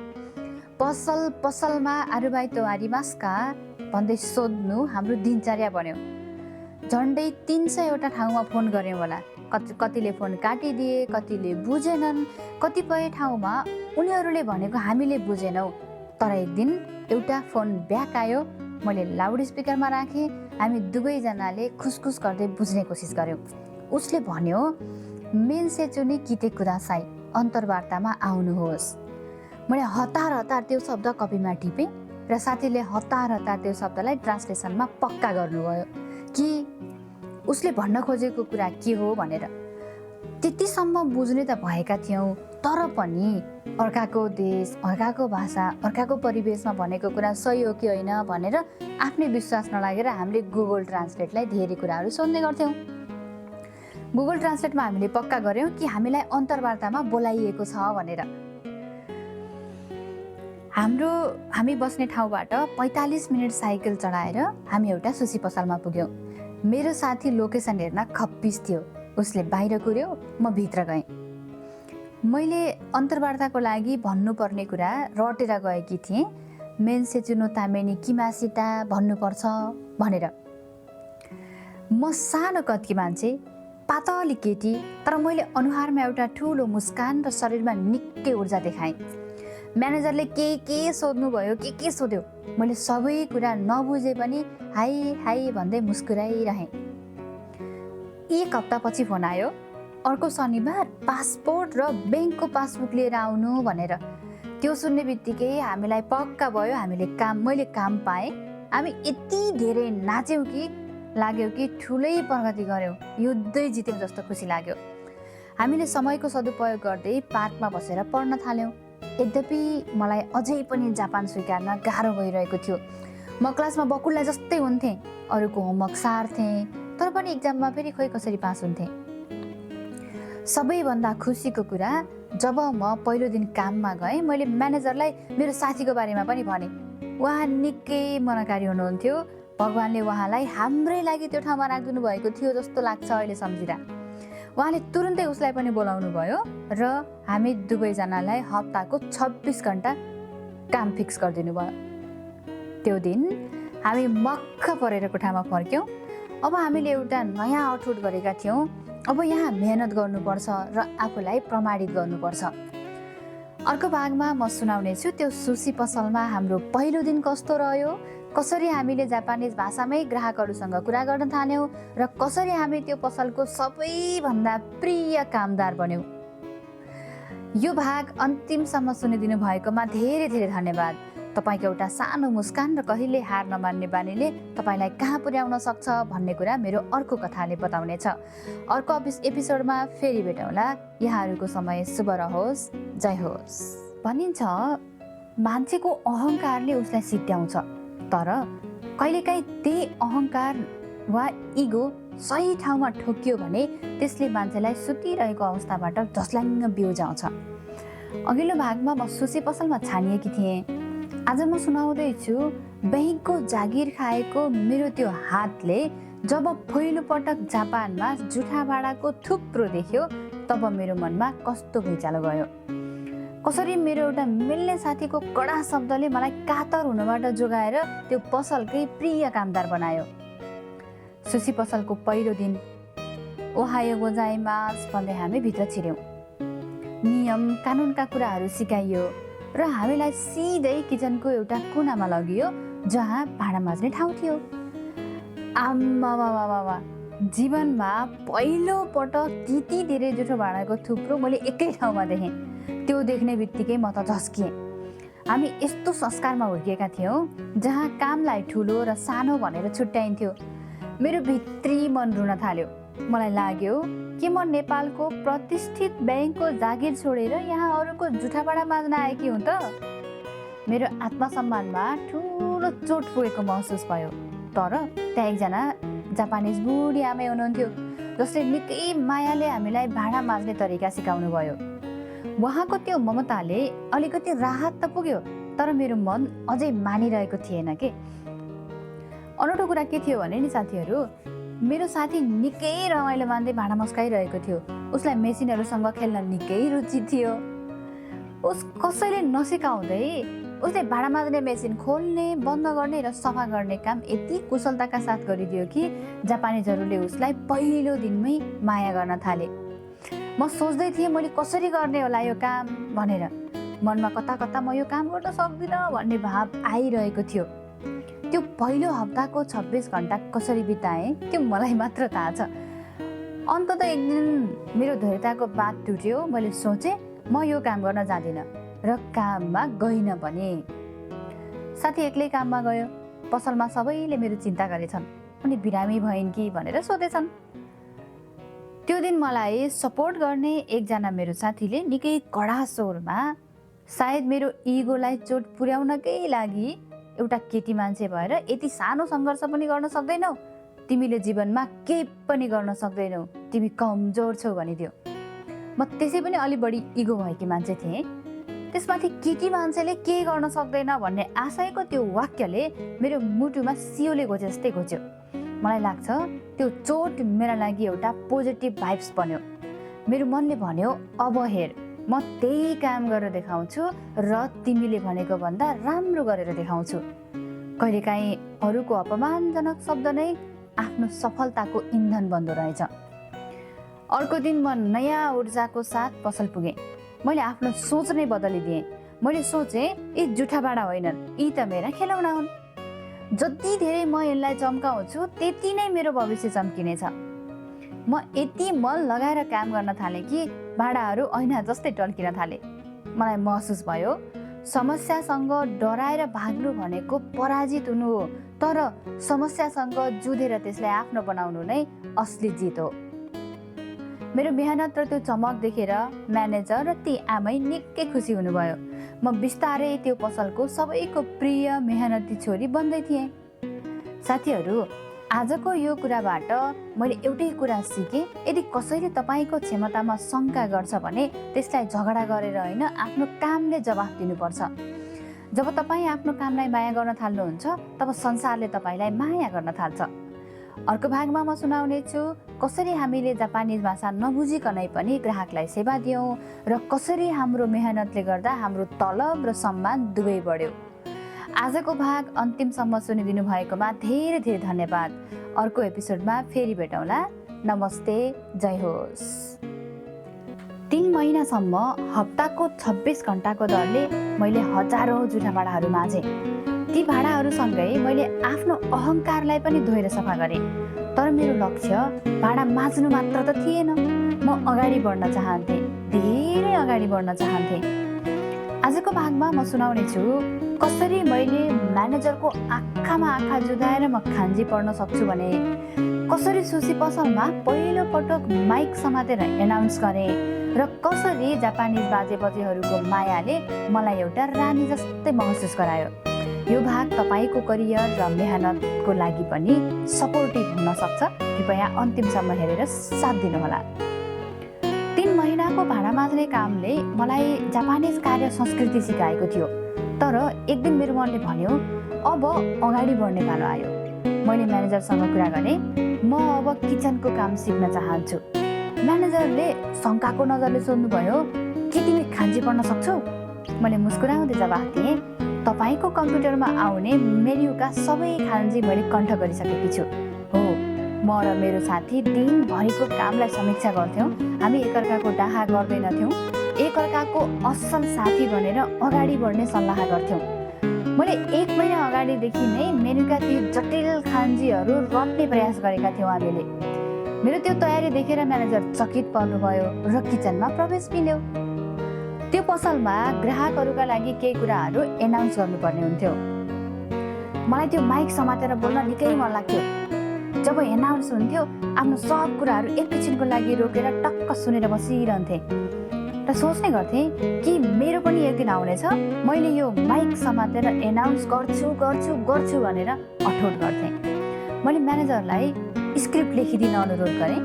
पसलमा आरुबाई त्यो आरिमास्का भन्दै सोध्नु हाम्रो दिनचर्या बन्यो। झन्डै 300वटा ठाउँमा फोन गऱ्यौँ होला। कतिले फोन काटिदिए, कतिले बुझेनन्, कतिपय ठाउँमा उनीहरूले भनेको हामीले बुझेनौँ। तर एक दिन एउटा फोन ब्याक आयो। मैले लाउड स्पिकरमा राखेँ। हामी दुवैजनाले खुसखुस गर्दै बुझ्ने कोसिस गऱ्यौँ। उसले भन्यो, मेन्से चुनी किते कुदासाई, अन्तर्वार्तामा आउनुहोस्। मैले हतार त्यो शब्द कपीमा टिपेँ र साथीले हतार त्यो शब्दलाई ट्रान्सलेसनमा पक्का गर्नुभयो कि उसले भन्न खोजेको कुरा के हो भनेर। त्यतिसम्म बुझ्ने त भएका थियौँ, तर पनि अर्काको देश, अर्काको भाषा, अर्काको परिवेशमा भनेको कुरा सही हो कि होइन भनेर आफ्नै विश्वास नलागेर हामीले गुगल ट्रान्सलेटलाई धेरै कुराहरू सोध्ने गर्थ्यौँ। गुगल ट्रान्सलेटमा हामीले पक्का गऱ्यौँ कि हामीलाई अन्तर्वार्तामा बोलाइएको छ भनेर। हामी बस्ने ठाउँबाट 45 मिनट साइकल चढाएर हामी एउटा सुसी पसलमा पुग्यौँ। मेरो साथी लोकेसन हेर्न खप्पिस थियो। उसले बाहिर कुर्यो, म भित्र गएँ। मैले अन्तर्वार्ताको लागि भन्नुपर्ने कुरा रटेर गएकी थिएँ। मेन्से चुनो तामेनी किमासिता भन्नुपर्छ भनेर। म सानो कदकी मान्छे, पातली केटी, तर मैले अनुहारमा एउटा ठुलो मुस्कान र शरीरमा निकै ऊर्जा देखाएँ। म्यानेजरले के सोध्नुभयो, के सोध्यो। मैले सबै कुरा नबुझे पनि हाई भन्दै मुस्कुराइरहेँ। 1 हप्तापछि फोन आयो, अर्को शनिबार पासपोर्ट र ब्याङ्कको पासबुक लिएर आउनु भनेर। त्यो सुन्ने बित्तिकै हामीलाई पक्का भयो मैले काम पाएँ। हामी यति धेरै नाच्यौँ कि लाग्यो कि ठुलै प्रगति गऱ्यौँ, युद्धै जित्यौँ जस्तो खुसी लाग्यो। हामीले समयको सदुपयोग गर्दै पार्कमा बसेर पढ्न थाल्यौँ। यद्यपि मलाई अझै पनि जापान स्वीकार्न गाह्रो भइरहेको थियो। म क्लासमा बकुल्ला जस्तै हुन्थेँ, अरूको होमवर्क सार्थेँ, तर पनि इक्जाममा फेरि खोइ कसरी पास हुन्थेँ। सबैभन्दा खुसीको कुरा, जब म पहिलो दिन काममा गएँ, मैले म्यानेजरलाई मेरो साथीको बारेमा पनि भनेँ। उहाँ निकै मनकारी हुनुहुन्थ्यो। भगवानले उहाँलाई हाम्रै लागि त्यो ठाउँमा राखिदिनु भएको थियो जस्तो लाग्छ अहिले सम्झिँदा। उहाँले तुरुन्तै उसलाई पनि बोलाउनु भयो र हामी दुवैजनालाई हप्ताको 26 घन्टा काम फिक्स गरिदिनु भयो। त्यो दिन हामी मक्ख परेर कोठामा फर्क्यौँ। अब हामीले एउटा नयाँ अठोट गरेका थियौँ। अब यहाँ मेहनत गर्नुपर्छ र आफूलाई प्रमाणित गर्नुपर्छ। अर्को भागमा म सुनाउनेछु त्यो सुसी पसलमा हाम्रो पहिलो दिन कस्तो रह्यो, कसरी हामीले जापानिज भाषामै ग्राहकहरूसँग कुरा गर्न थाल्यौँ र कसरी हामी त्यो पसलको सबैभन्दा प्रिय कामदार बन्यौँ। यो भाग अन्तिमसम्म सुनिदिनु भएकोमा धेरै धेरै धन्यवाद। तपाईँको एउटा सानो मुस्कान र कहिले हार नमान्ने बानीले तपाईँलाई कहाँ पुर्याउन सक्छ भन्ने कुरा मेरो अर्को कथाले बताउनेछ। अर्को एपिसोडमा फेरि भेटौँला। यहाँहरूको समय शुभ रहोस्। जय होस्। भनिन्छ मान्छेको अहङ्कारले उसलाई सिद्ध्याउँछ, तर कहिलेकाहीँ त्यही अहङ्कार वा इगो सही ठाउँमा ठोकियो भने त्यसले मान्छेलाई सुतिरहेको अवस्थाबाट झस्ल्याङ्ग बिउजाउँछ। अघिल्लो भागमा म सुसी पसलमा छानिएकी थिएँ। आज म सुनाउँदैछु बैंकको जागिर खाएको मेरो त्यो हातले जब पहिलोपटक जापानमा जुठा भाडाको थुप्रो देख्यो, तब मेरो मनमा कस्तो भुइँचालो गयो। कसरी मेरो एउटा मिल्ने साथीको कडा शब्दले मलाई कातर हुनबाट जोगाएर त्यो पसलकै प्रिय कामदार बनायो। सुसी पसलको पहिलो दिन ओहायो गोजाइमास भन्दै हामी भित्र छिर्यौँ। नियम कानुनका कुराहरू सिकाइयो र हामीलाई सिधै किचनको एउटा कुनामा लगियो जहाँ भाँडा माझ्ने ठाउँ थियो। आम्मामा, जीवनमा पहिलो पटक त्यति धेरै जुठो भाँडाको थुप्रो मैले एकै ठाउँमा देखेँ। त्यो देख्ने बित्तिकै म त झस्किएँ। हामी यस्तो संस्कारमा हुर्किएका थियौँ जहाँ कामलाई ठुलो र सानो भनेर छुट्याइन्थ्यो। मेरो भित्री मन रुन थाल्यो। मलाई लाग्यो कि म नेपालको प्रतिष्ठित ब्याङ्कको जागिर छोडेर यहाँ अरूको जुठा भाँडा माझ्न आएकी हुँ त। मेरो आत्मसम्मानमा ठुलो ठुलो चोट पुगेको महसुस भयो। तर त्यहाँ एकजना जापानिज बुढी आमै हुनुहुन्थ्यो जसले निकै मायाले हामीलाई भाँडा माझ्ने तरिका सिकाउनु भयो। उहाँको त्यो ममताले अलिकति राहत त पुग्यो, तर मेरो मन अझै मानिरहेको थिएन के। अनौठो कुरा के थियो भने नि साथीहरू, मेरो साथी निकै रमाइलो मान्दै भाँडा मस्काइरहेको थियो। उसलाई मेसिनहरूसँग खेल्न निकै रुचि थियो। उस कसैले नसिकाउँदै उसले भाँडा माझ्ने मेसिन खोल्ने, बन्द गर्ने र सफा गर्ने काम यति कुशलताका साथ गरिदियो कि जापानिजहरूले उसलाई पहिलो दिनमै माया गर्न थाले। म सोच्दै थिएँ मैले कसरी गर्ने होला यो काम भनेर। मनमा कता कता म यो काम गर्न सक्दिनँ भन्ने भाव आइरहेको थियो। त्यो पहिलो हप्ताको 26 घन्टा कसरी बिताएँ त्यो मलाई मात्र थाहा छ। अन्तत एक दिन मेरो धैर्यताको बात टुट्यो। मैले सोचेँ म यो काम गर्न जाँदिनँ र काममा गइनँ पनि। साथी एक्लै काममा गयो। पसलमा सबैले मेरो चिन्ता गरेछन्। अनि बिरामी भइन् कि भनेर सोधेछन्। त्यो दिन मलाई सपोर्ट गर्ने एकजना मेरो साथीले निकै कडा स्वरमा, सायद मेरो इगोलाई चोट पुर्याउनकै लागि, एउटा केटी मान्छे भएर यति सानो सङ्घर्ष पनि गर्न सक्दैनौ, तिमीले जीवनमा केही पनि गर्न सक्दैनौ, तिमी कमजोर छौ भनिदियो। म त्यसै पनि अलि बढी इगो भएकी मान्छे थिएँ। त्यसमाथि केटी मान्छेले केही गर्न सक्दैन भन्ने आशयको त्यो वाक्यले मेरो मुटुमा सियोले घोचे जस्तै घोच्यो। मलाई लाग्छ त्यो चोट मेरा लागि एउटा पोजिटिभ भाइब्स बन्यो। मेरो मनले भन्यो अब हेर, म त्यही काम गरेर देखाउँछु र तिमीले भनेको भन्दा राम्रो गरेर देखाउँछु। कहिलेकाहीँ अरूको अपमानजनक शब्द नै आफ्नो सफलताको इन्धन बन्दो रहेछ। अर्को दिन म नयाँ ऊर्जाको साथ पसल पुगेँ। मैले आफ्नो सोच नै बदलिदिएँ। मैले सोचेँ यी जुठा भाँडा होइनन्, यी त मेरा खेलौना हुन्। जति धेरै म यसलाई चम्काउँछु त्यति नै मेरो भविष्य चम्किनेछ। म यति मन लगाएर काम गर्न थालेँ कि भाँडाहरू ऐना जस्तै टल्किन थाले। मलाई महसुस भयो समस्यासँग डराएर भाग्नु भनेको पराजित हुनु हो, तर समस्यासँग जुधेर त्यसलाई आफ्नो बनाउनु नै असली जित हो। मेरो मेहनत र त्यो चमक देखेर म्यानेजर र ती आमै निकै खुसी हुनुभयो। म बिस्तारै त्यो पसलको सबैको प्रिय मेहनती छोरी बन्दै थिएँ। साथीहरू, आजको यो कुराबाट मैले एउटै कुरा सिकेँ, यदि कसैले तपाईँको क्षमतामा शङ्का गर्छ भने त्यसलाई झगडा गरेर होइन, आफ्नो कामले जवाफ दिनुपर्छ। जब तपाईँ आफ्नो कामलाई माया गर्न थाल्नुहुन्छ तब संसारले तपाईँलाई माया गर्न थाल्छ। अर्को भागमा म सुनाउने छु कसरी हामीले जापानिज भाषा नबुझिकनै पनि ग्राहकलाई सेवा दियौँ र कसरी हाम्रो मेहनतले गर्दा हाम्रो तलब र सम्मान दुवै बढ्यो। आजको भाग अन्तिमसम्म सुनिदिनु भएकोमा धेरै धेरै धन्यवाद। अर्को एपिसोडमा फेरि भेटौँला। नमस्ते, जय होस्। 3 महिनासम्म हप्ताको 26 घन्टाको दरले मैले हजारौँ जुठा भाँडाहरू माझेँ। ती भाँडाहरूसँगै मैले आफ्नो अहङ्कारलाई पनि धोएर सफा गरेँ। तर मेरो लक्ष्य भाँडा माझ्नु मात्र त थिएन। म अगाडि बढ्न चाहन्थेँ, धेरै अगाडि बढ्न चाहन्थेँ। आजको भागमा म सुनाउने छु कसरी मैले म्यानेजरको आँखामा आँखा जुधाएर म खान्जी पढ्न सक्छु भने, कसरी सुशी पसलमा पहिलो पटक माइक समातेर एनाउन्स गरेँ र कसरी जापानिज बाजेबजेहरूको मायाले मलाई एउटा रानी जस्तै महसुस गरायो। यो भाग तपाईँको करियर र मेहनतको लागि पनि सपोर्टिभ हुन सक्छ। कृपया अन्तिमसम्म हेरेर साथ दिनुहोला। 3 महिनाको भाँडा माझ्ने कामले मलाई जापानिज कार्य संस्कृति सिकाएको थियो। तर एक दिन मेरो मनले भन्यो अब अगाडि बढ्ने पालो आयो। मैले म्यानेजरसँग कुरा गरेँ, म अब किचनको काम सिक्न चाहन्छु। म्यानेजरले शङ्काको नजरले सोध्नुभयो, के तिमी खान्जी पढ्न सक्छौ? मैले मुस्कुराउँदै जवाफ दिएँ, तपाईँको कम्प्युटरमा आउने मेन्युका सबै खान्जी मैले कण्ठ गरिसकेकी छु। हो, म र मेरो साथी दिनभरिको कामलाई समीक्षा गर्थ्यौँ। हामी एकअर्काको डाहा गर्दैनथ्यौँ, एकअर्काको असल साथी बनेर अगाडि बढ्ने सल्लाह गर्थ्यौँ। मैले 1 महिना अगाडिदेखि नै मेन्युका ती जटिल खान्जीहरू रट्ने प्रयास गरेका थियौँ हामीले। मेरो त्यो तयारी देखेर म्यानेजर चकित पर्नुभयो र किचनमा प्रवेश मिल्यो। त्यो पसलमा ग्राहकहरूका लागि केही कुराहरू एनाउन्स गर्नुपर्ने हुन्थ्यो। मलाई त्यो माइक समातेर बोल्न निकै मन लाग्थ्यो। जब एनाउन्स हुन्थ्यो आफ्नो सब कुराहरू एकैछिनको लागि रोकेर टक्क सुनेर बसिरहन्थेँ। र सोच्ने गर्थेँ कि मेरो पनि एक दिन आउनेछ, मैले यो माइक समातेर एनाउन्स गर्छु भनेर अठोट गर्थेँ। मैले म्यानेजरलाई स्क्रिप्ट लेखिदिन अनुरोध गरेँ।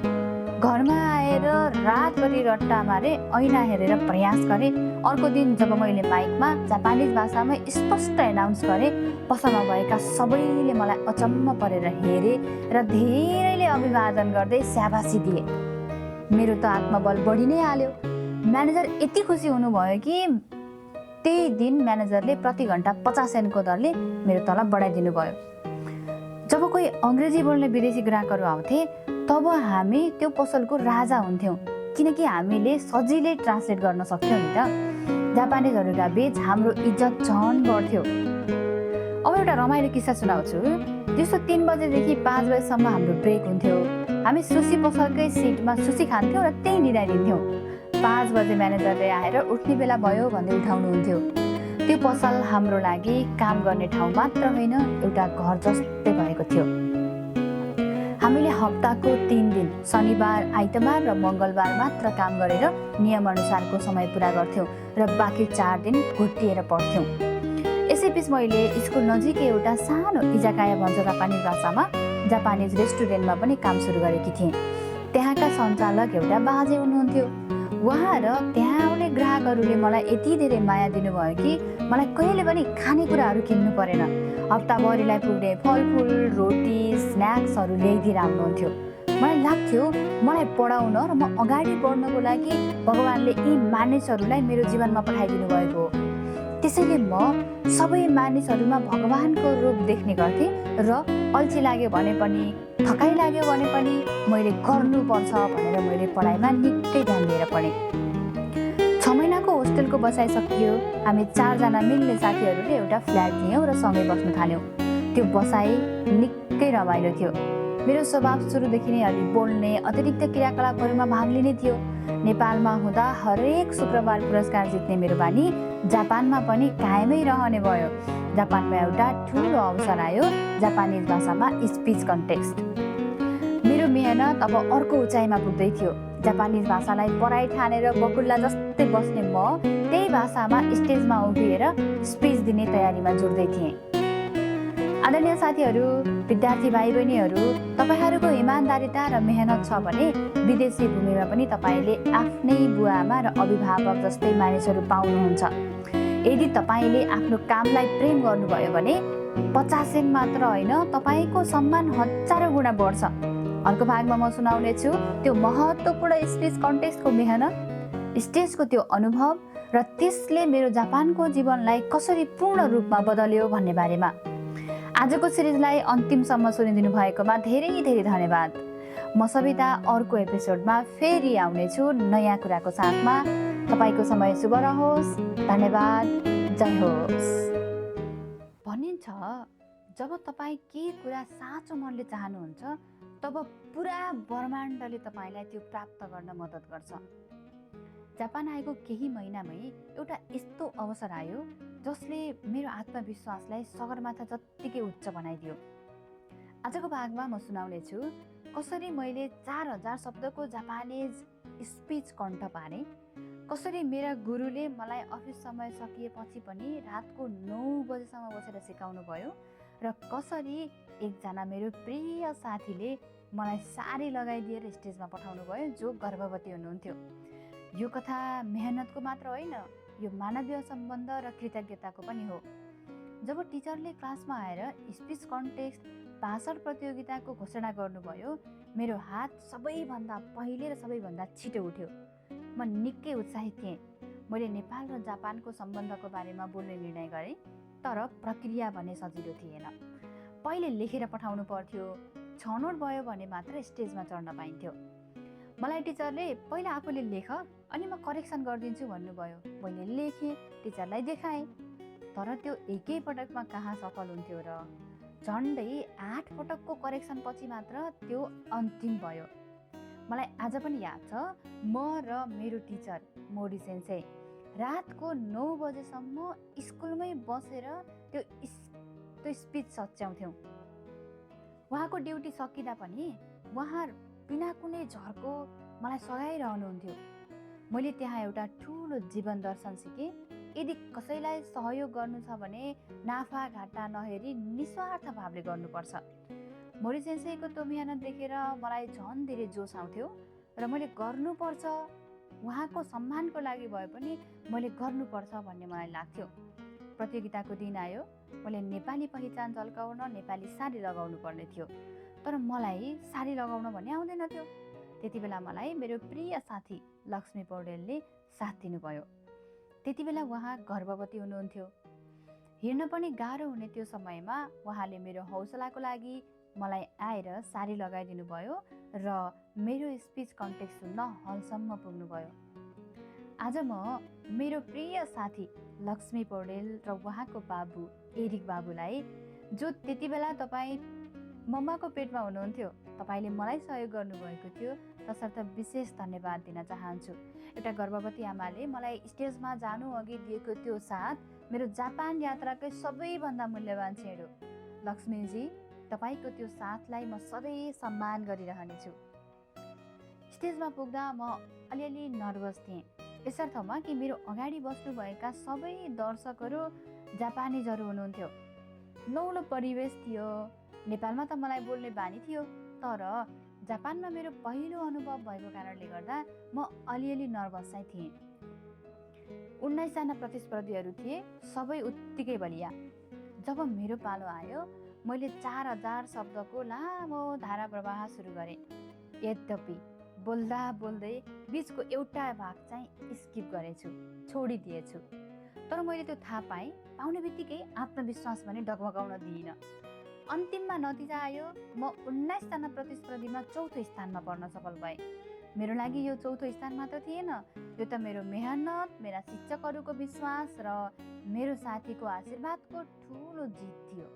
घरमा आएर रातभरि रट्टा मारे, ऐना हेरेर प्रयास गरेँ। अर्को दिन जब मैले माइकमा जापानिज भाषामा स्पष्ट एनाउन्स गरेँ, पसलमा भएका सबैले मलाई अचम्म परेर हेरे र धेरैले अभिवादन गर्दै स्याबासी दिए। मेरो त आत्मबल बढी नै हाल्यो। म्यानेजर यति खुसी हुनुभयो कि त्यही दिन म्यानेजरले प्रति घन्टा 50 सेन्टको दरले मेरो तलब बढाइदिनु भयो। जब कोही अङ्ग्रेजी बोल्ने विदेशी ग्राहकहरू आउँथे तब हामी त्यो पसलको राजा हुन्थ्यौँ, किनकि हामीले सजिलै ट्रान्सलेट गर्न सक्थ्यौँ नि त। जापानिजहरूका बीच हाम्रो इज्जत झन् बढ्थ्यो। अब एउटा रमाइलो किस्सा सुनाउँछु। दिउँसो 3 बजेदेखि 5 बजेसम्म हाम्रो ब्रेक हुन्थ्यो। हामी सुसी पसलकै सिटमा सुसी खान्थ्यौँ र त्यही निदाइदिन्थ्यौँ। 5 बजे म्यानेजरले आएर उठ्ने बेला भयो भन्दै उठाउनुहुन्थ्यो। त्यो पसल हाम्रो लागि काम गर्ने ठाउँ मात्र होइन, एउटा घर जस्तै भएको थियो। हामीले हप्ताको 3 दिन शनिबार, आइतबार र मङ्गलबार मात्र काम गरेर नियमअनुसारको समय पुरा गर्थ्यौँ र बाँकी 4 दिन घुट्टिएर पढ्थ्यौँ। यसैबीच मैले स्कुल नजिकै एउटा सानो इजाकाया भन्छ जापानिज भाषामा, जापानिज रेस्टुरेन्टमा पनि काम सुरु गरेकी थिएँ। त्यहाँका सञ्चालक एउटा बाजे हुनुहुन्थ्यो। उहाँ र त्यहाँ आउने ग्राहकहरूले मलाई यति धेरै माया दिनुभयो कि मलाई कहिले पनि खानेकुराहरू किन्नु परेन। हप्ताभरिलाई पुग्ने फलफुल, रोटी, स्न्याक्सहरू ल्याइदिएर आउनुहुन्थ्यो। मलाई लाग्थ्यो मलाई पढाउन र म अगाडि बढ्नको लागि भगवानले यी मानिसहरूलाई मेरो जीवनमा पठाइदिनु भएको हो। त्यसैले म सबै मानिसहरूमा भगवानको रूप देख्ने गर्थेँ र अल्छी लाग्यो भने पनि, थकाइ लाग्यो भने पनि मैले गर्नुपर्छ भनेर मैले पढाइमा निकै ध्यान दिएर पढेँ। 6 महिनाको होस्टेलको बसाइ सकियो। हामी 4 जना मिल्ने साथीहरूले एउटा फ्ल्याट लियौँ र सँगै बस्न थाल्यौँ। त्यो बसाइ निकै रमाइलो थियो। मेरो स्वभाव सुरुदेखि नै अलि बोल्ने, अतिरिक्त क्रियाकलापहरूमा भाग लिने थियो। नेपालमा हुँदा हरेक शुक्रबार पुरस्कार जित्ने मेरो बानी जापानमा पनि कायमै रहने भयो। जापानमा एउटा ठुलो अवसर आयो, जापानिज भाषामा स्पिच कन्टेस्ट। मेरो मेहनत अब अर्को उचाइमा पुग्दै थियो। जापानिज भाषालाई पढाइ ठानेर बकुल्ला जस्तै बस्ने म त्यही भाषामा स्टेजमा उभिएर स्पिच दिने तयारीमा जुट्दै थिएँ। आदरणीय साथीहरू, विद्यार्थी भाइ बहिनीहरू, तपाईँहरूको इमान्दारिता र मेहनत छ भने विदेशी भूमिमा पनि तपाईँले आफ्नै बुवाआमा र अभिभावक जस्तै मानिसहरू पाउनुहुन्छ। यदि तपाईँले आफ्नो कामलाई प्रेम गर्नुभयो भने 50 सेन्ट मात्र होइन, तपाईँको सम्मान 1000 गुणा बढ्छ। अर्को भागमा म सुनाउने छु त्यो महत्त्वपूर्ण स्पिच कन्टेस्टको मेहनत, स्टेजको त्यो अनुभव र त्यसले मेरो जापानको जीवनलाई कसरी पूर्ण रूपमा बदल्यो भन्ने बारेमा। आजको सिरिजलाई अन्तिमसम्म सुनिदिनु भएकोमा धेरै धेरै धन्यवाद। म सविता अर्को एपिसोडमा फेरि आउनेछु नयाँ कुराको साथमा। तपाईँको समय शुभ रहोस्। धन्यवाद। जय होस्। भनिन्छ जब तपाईँ के कुरा साँचो मनले चाहनुहुन्छ तब पुरा ब्रह्माण्डले तपाईँलाई त्यो प्राप्त गर्न मद्दत गर्छ। जापान आएको केही महिनामै एउटा यस्तो अवसर आयो जसले मेरो आत्मविश्वासलाई सगरमाथा जत्तिकै उच्च बनाइदियो। आजको भागमा म सुनाउने छु कसरी मैले 4000 शब्दको जापानिज स्पिच कण्ठ पारेँ, कसरी मेरा गुरुले मलाई अफिस समय सकिएपछि पनि रातको 9 बजेसम्म बसेर सिकाउनु भयो र कसरी एकजना मेरो प्रिय साथीले मलाई साडी लगाइदिएर स्टेजमा पठाउनु भयो जो गर्भवती हुनुहुन्थ्यो। यो कथा मेहनतको मात्र होइन, यो मानवीय सम्बन्ध र कृतज्ञताको पनि हो। जब टिचरले क्लासमा आएर स्पिच कन्टेस्ट भाषण प्रतियोगिताको घोषणा गर्नुभयो, मेरो हात सबैभन्दा पहिले र सबैभन्दा छिटो उठ्यो। म निकै उत्साहित थिएँ। मैले नेपाल र जापानको सम्बन्धको बारेमा बोल्ने निर्णय गरेँ, तर प्रक्रिया भने सजिलो थिएन। पहिले लेखेर पठाउनु पर्थ्यो, छनौट भयो भने मात्र स्टेजमा चढ्न पाइन्थ्यो। मलाई टिचरले पहिला आफूले लेख अनि म करेक्सन गरिदिन्छु भन्नुभयो। मैले लेखेँ, टिचरलाई देखाएँ, तर त्यो एकै पटकमा कहाँ सफल हुन्थ्यो र। झन्डै 8 पटकको करेक्सन पछि मात्र त्यो अन्तिम भयो। मलाई आज पनि याद छ, म र मेरो टिचर मोडी सेन्से रातको 9 बजेसम्म स्कुलमै बसेर त्यो स्पिच सच्याउँथ्यौँ। उहाँको ड्युटी सकिँदा पनि उहाँ बिना कुनै झर्को मलाई सघाइरहनुहुन्थ्यो। मैले त्यहाँ एउटा ठुलो जीवन दर्शन सिकेँ। यदि कसैलाई सहयोग गर्नु छ भने नाफा घाटा नहेरी निस्वार्थ भावले गर्नुपर्छ। मोरिस सेन्सेईको त्यो मेहनत देखेर मलाई झन् धेरै जोस आउँथ्यो र मैले गर्नुपर्छ, उहाँको सम्मानको लागि भए पनि मैले गर्नुपर्छ भन्ने मलाई लाग्थ्यो। प्रतियोगिताको दिन आयो। मैले नेपाली पहिचान झल्काउन नेपाली साडी लगाउनु पर्ने थियो, तर मलाई साडी लगाउन भन्ने आउँदैन थियो। त्यति बेला मलाई मेरो प्रिय साथी लक्ष्मी पौडेलले साथ दिनुभयो। त्यति बेला उहाँ गर्भवती हुनुहुन्थ्यो। हिँड्न पनि गाह्रो हुने त्यो समयमा उहाँले मेरो हौसलाको लागि मलाई आएर साडी लगाइदिनु भयो र मेरो स्पिच कन्टेक्स्ट सुन्न हलसम्म पुग्नुभयो। आज म मेरो प्रिय साथी लक्ष्मी पौडेल र उहाँको बाबु एरिक बाबुलाई, जो त्यति बेला तपाईँ मम्माको पेटमा हुनुहुन्थ्यो, तपाईँले मलाई सहयोग गर्नुभएको थियो, तसर्थ विशेष धन्यवाद दिन चाहन्छु। एउटा गर्भवती आमाले मलाई स्टेजमा जानु अघि दिएको त्यो साथ मेरो जापान यात्राकै सबैभन्दा मूल्यवान क्षण हो। लक्ष्मीजी, तपाईँको त्यो साथलाई म सधैँ सम्मान गरिरहनेछु। स्टेजमा पुग्दा म अलिअलि नर्भस थिएँ, यसर्थमा कि मेरो अगाडि बस्नुभएका सबै दर्शकहरू जापानिजहरू हुनुहुन्थ्यो। नौलो परिवेश थियो। नेपालमा त मलाई बोल्ने बानी थियो, तर जापानमा मेरो पहिलो अनुभव भएको कारणले गर्दा म अलिअलि नर्भस चाहिँ थिएँ। 19 जना प्रतिस्पर्धीहरू थिए, सबै उत्तिकै बलिया। जब मेरो पालो आयो, मैले 4000 शब्दको लामो धारा प्रवाह सुरु गरेँ। यद्यपि बोल्दा बोल्दै बिचको एउटा भाग चाहिँ स्किप गरेछु, छोडिदिएछु। तर मैले त्यो थाहा पाउने बित्तिकै आत्मविश्वास भने डगमगाउन दिइनँ। अन्तिममा नतिजा आयो, म 19 जना प्रतिस्पर्धीमा चौथो स्थानमा पर्न सफल भएँ। मेरो लागि यो चौथो स्थान मात्र थिएन, यो त मेरो मेहनत, मेरा शिक्षकहरूको विश्वास र मेरो साथीको आशीर्वादको ठुलो जित थियो।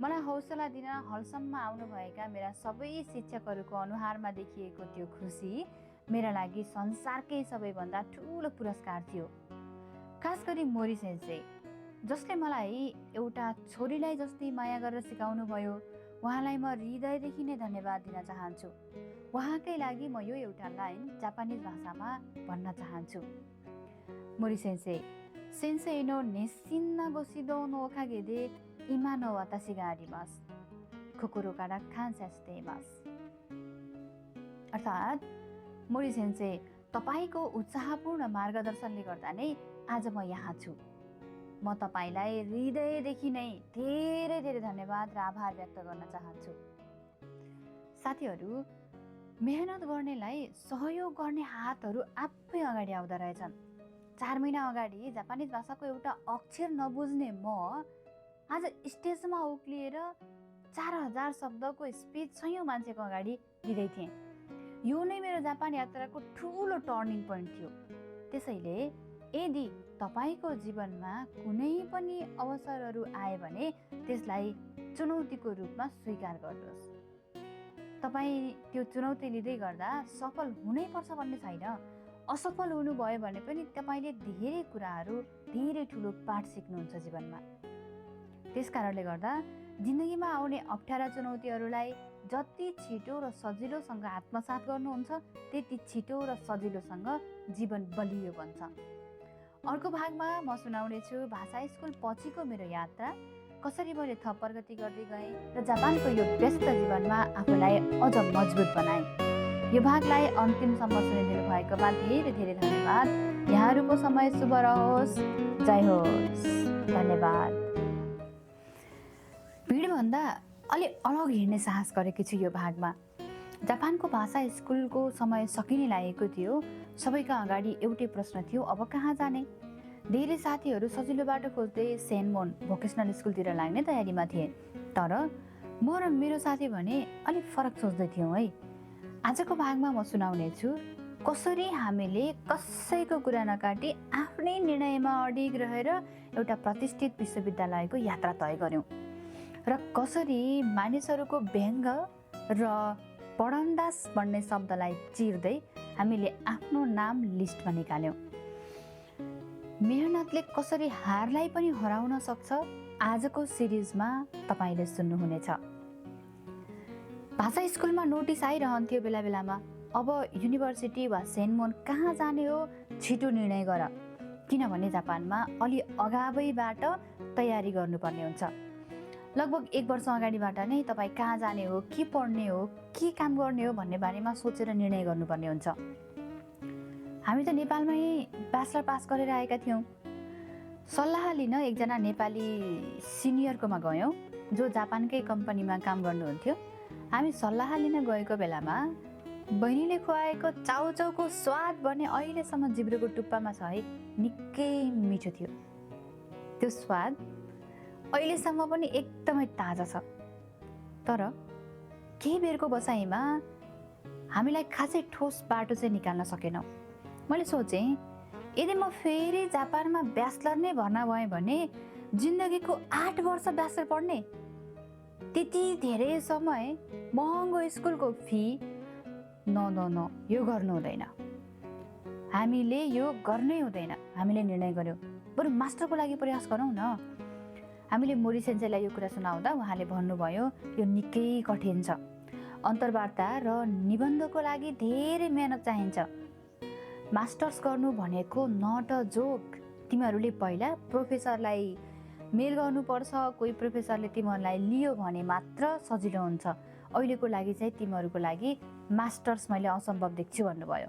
मलाई हौसला दिन हलसम्म आउनुभएका मेरा सबै शिक्षकहरूको अनुहारमा देखिएको त्यो खुसी मेरा लागि संसारकै सबैभन्दा ठुलो पुरस्कार थियो। खास गरी मोरिस सेन्सेई, जसले मलाई एउटा छोरीलाई जस्तै माया गरेर सिकाउनु भयो, उहाँलाई म हृदयदेखि नै धन्यवाद दिन चाहन्छु। उहाँकै लागि म यो एउटा लाइन जापानिज भाषामा भन्न चाहन्छु। मोरिस सेन्सेई, सेन्सेई नो नेसिन्ना गोसिदो नो ओकागे दे इमा नो वातासी गा आरिमासु, कोकोरो कारा कान्सा शितेइमासु। अर्थात् मोरिस सेन्सेई, तपाईँको उत्साहपूर्ण मार्गदर्शनले गर्दा नै आज म यहाँ छु। म तपाईँलाई हृदयदेखि नै धेरै धेरै धन्यवाद र आभार व्यक्त गर्न चाहन्छु। साथीहरू, मेहनत गर्नेलाई सहयोग गर्ने हातहरू आफै अगाडि आउँदो रहेछन्। 4 महिना अगाडि जापानिज भाषाको एउटा अक्षर नबुझ्ने म आज स्टेजमा उक्लिएर 4000 शब्दको स्पिच 100 मान्छेको अगाडि दिँदै थिएँ। यो नै मेरो जापान यात्राको ठुलो टर्निङ पोइन्ट थियो। त्यसैले यदि तपाईँको जीवनमा कुनै पनि अवसरहरू आए भने त्यसलाई चुनौतीको रूपमा स्वीकार गर्नुहोस्। तपाईँ त्यो चुनौती लिँदै गर्दा सफल हुनैपर्छ भन्ने छैन। असफल हुनुभयो भने पनि तपाईँले धेरै कुराहरू, धेरै ठुलो पाठ सिक्नुहुन्छ जीवनमा। त्यस कारणले गर्दा जिन्दगीमा आउने अप्ठ्यारा चुनौतीहरूलाई जति छिटो र सजिलोसँग आत्मसात गर्नुहुन्छ, त्यति छिटो र सजिलोसँग जीवन बलियो बन्छ। अर्को भागमा म सुनाउनेछु भाषा स्कुल पछिको मेरो यात्रा, कसरी मैले थप प्रगति गर्दै गएँ र जापानको यो व्यस्त जीवनमा आफूलाई अझ मजबुत बनाएँ। यो भागलाई अन्तिमसम्म सुनिदिनु भएकोमा धेरै धेरै धन्यवाद। यहाँहरूको समय शुभ रहोस्। जय होस्। धन्यवाद। भिडभन्दा अलि अलग हिँड्ने साहस गरेकी छु यो भागमा। जापानको भाषा स्कुलको समय सकिने लागेको थियो। सबैका अगाडि एउटै प्रश्न थियो, अब कहाँ जाने? धेरै साथीहरू सजिलो बाटो खोज्दै सेनमोन भोकेसनल स्कुलतिर लाग्ने तयारीमा थिए, तर म र मेरो साथी भने अलिक फरक सोच्दै थियौँ है। आजको भागमा म सुनाउने छु कसरी हामीले कसैको कुरा नकाटी आफ्नै निर्णयमा अडिग रहेर एउटा प्रतिष्ठित विश्वविद्यालयको यात्रा तय गऱ्यौँ र कसरी मानिसहरूको व्यङ्ग र पढन्दास भन्ने शब्दलाई चिर्दै हामीले आफ्नो नाम लिस्टमा निकाल्यौँ। मेहनतले कसरी हारलाई पनि हराउन सक्छ, आजको सिरिजमा तपाईँले सुन्नुहुनेछ। भाषा स्कुलमा नोटिस आइरहन्थ्यो बेला बेलामा, अब युनिभर्सिटी वा सेन्मोन कहाँ जाने हो छिटो निर्णय गर, किनभने जापानमा अलि अगावैबाट तयारी गर्नुपर्ने हुन्छ। लगभग 1 वर्ष अगाडिबाट नै तपाईँ कहाँ जाने हो, के पढ्ने हो, के काम गर्ने हो भन्ने बारेमा सोचेर निर्णय गर्नुपर्ने हुन्छ। हामी त नेपालमै ब्याचलर पास गरेर आएका थियौँ। सल्लाह लिन एकजना नेपाली सिनियरकोमा गयौँ जो जापानकै कम्पनीमा काम गर्नुहुन्थ्यो। हामी सल्लाह लिन गएको बेलामा बहिनीले खुवाएको चाउचाउको स्वाद भने अहिलेसम्म जिब्रोको टुप्पामा छ है, निकै मिठो थियो। त्यो स्वाद अहिलेसम्म पनि एकदमै ताजा छ। तर केही बेरको बसाइमा हामीलाई खासै ठोस बाटो चाहिँ निकाल्न सकेनौँ। मैले सोचेँ यदि म फेरि जापानमा ब्याचलर नै भर्ना भएँ भने जिन्दगीको 8 वर्ष ब्याचलर पढ्ने, त्यति धेरै समय महँगो स्कुलको फी, न यो गर्नु हुँदैन, हामीले यो गर्नै हुँदैन। हामीले निर्णय गर्यौँ बरु मास्टरको लागि प्रयास गरौँ न। हामीले मोरी सेन्सेलाई यो कुरा सुनाउँदा उहाँले भन्नुभयो यो निकै कठिन छ, अन्तर्वार्ता र निबन्धको लागि धेरै मेहनत चाहिन्छ। मास्टर्स गर्नु भनेको नट अ जोक। तिमीहरूले पहिला प्रोफेसरलाई मेल गर्नुपर्छ, कोही प्रोफेसरले तिमीहरूलाई लियो भने मात्र सजिलो हुन्छ। अहिलेको लागि चाहिँ तिमीहरूको लागि मास्टर्स मैले असम्भव देख्छु भन्नुभयो।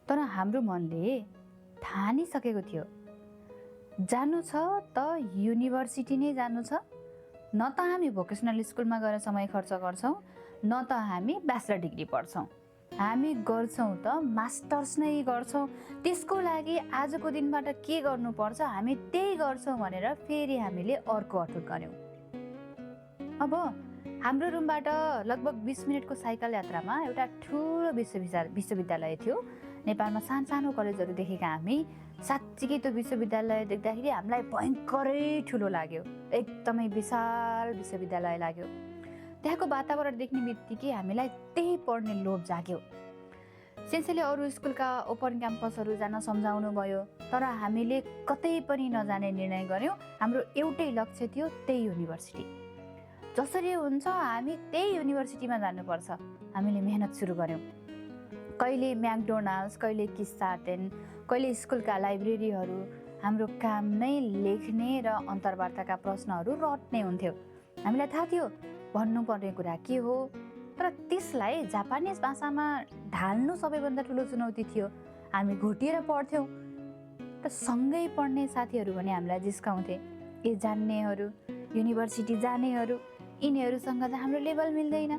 तर हाम्रो मनले ठानिसकेको थियो जानु छ त युनिभर्सिटी नै जानु छ। न त हामी भोकेसनल स्कुलमा गएर समय खर्च गर्छौँ, न त हामी ब्याचलर डिग्री पढ्छौँ। हामी गर्छौँ त मास्टर्स नै गर्छौँ। त्यसको लागि आजको दिनबाट के गर्नुपर्छ हामी त्यही गर्छौँ भनेर फेरि हामीले अर्को अठुट गऱ्यौँ। अब हाम्रो रुमबाट लगभग 20 मिनटको साइकल यात्रामा एउटा ठुलो विश्वविद्यालय थियो। नेपालमा सानो कलेजहरू देखेका हामी साँच्चीकै त्यो विश्वविद्यालय देख्दाखेरि हामीलाई भयङ्करै ठुलो लाग्यो। एकदमै विशाल विश्वविद्यालय लाग्यो। त्यहाँको वातावरण देख्ने बित्तिकै हामीलाई त्यही पढ्ने लोभ जाग्यो। सेन्सेले अरू स्कुलका ओपन क्याम्पसहरू जान सम्झाउनु भयो, तर हामीले कतै पनि नजाने निर्णय गर्यौँ। हाम्रो एउटै लक्ष्य थियो, त्यही युनिभर्सिटी। जसरी हुन्छ हामी त्यही युनिभर्सिटीमा जानुपर्छ। हामीले मेहनत सुरु गर्यौँ। कहिले म्याकडोनाल्ड्स, कहिले किस्साटेन, कहिले स्कुलका लाइब्रेरीहरू। हाम्रो काम नै लेख्ने र अन्तर्वार्ताका प्रश्नहरू रट्ने हुन्थ्यो। हामीलाई थाहा थियो भन्नुपर्ने कुरा के हो, तर त्यसलाई जापानिज भाषामा ढाल्नु सबैभन्दा ठुलो चुनौती थियो। हामी घोटिएर पढ्थ्यौँ र सँगै पढ्ने साथीहरू भने हामीलाई जिस्काउँथे, ए जान्नेहरू, युनिभर्सिटी जानेहरू, यिनीहरूसँग त हाम्रो लेभल मिल्दैन।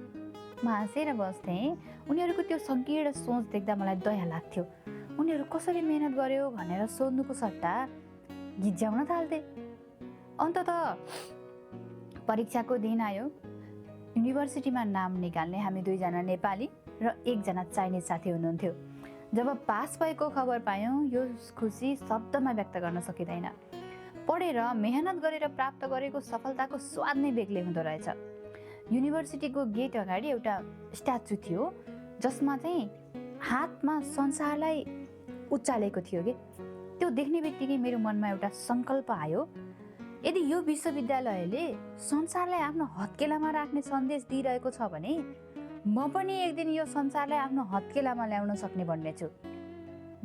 म हाँसेर बस्थेँ। उनीहरूको त्यो सङ्कीर्ण सोच देख्दा मलाई दया लाग्थ्यो। उनीहरू कसरी मेहनत गर्यो भनेर सोध्नुको सट्टा गिज्याउन थाल्थे। अन्ततः परीक्षाको दिन आयो। युनिभर्सिटीमा नाम निकाल्ने हामी 2 जना नेपाली र 1 जना चाइनिज साथी हुनुहुन्थ्यो। जब पास भएको खबर पायौँ यो खुसी शब्दमा व्यक्त गर्न सकिँदैन। पढेर मेहनत गरेर प्राप्त गरेको सफलताको स्वाद नै बेग्लै हुँदो रहेछ। युनिभर्सिटीको गेट अगाडि एउटा स्ट्याचु थियो जसमा चाहिँ हातमा संसारलाई उचालेको थियो के। त्यो देख्ने बित्तिकै मेरो मनमा एउटा सङ्कल्प आयो, यदि यो विश्वविद्यालयले संसारलाई आफ्नो हत्केलामा राख्ने सन्देश दिइरहेको छ भने म पनि एक दिन यो संसारलाई आफ्नो हत्केलामा ल्याउन सक्ने भन्ने छु।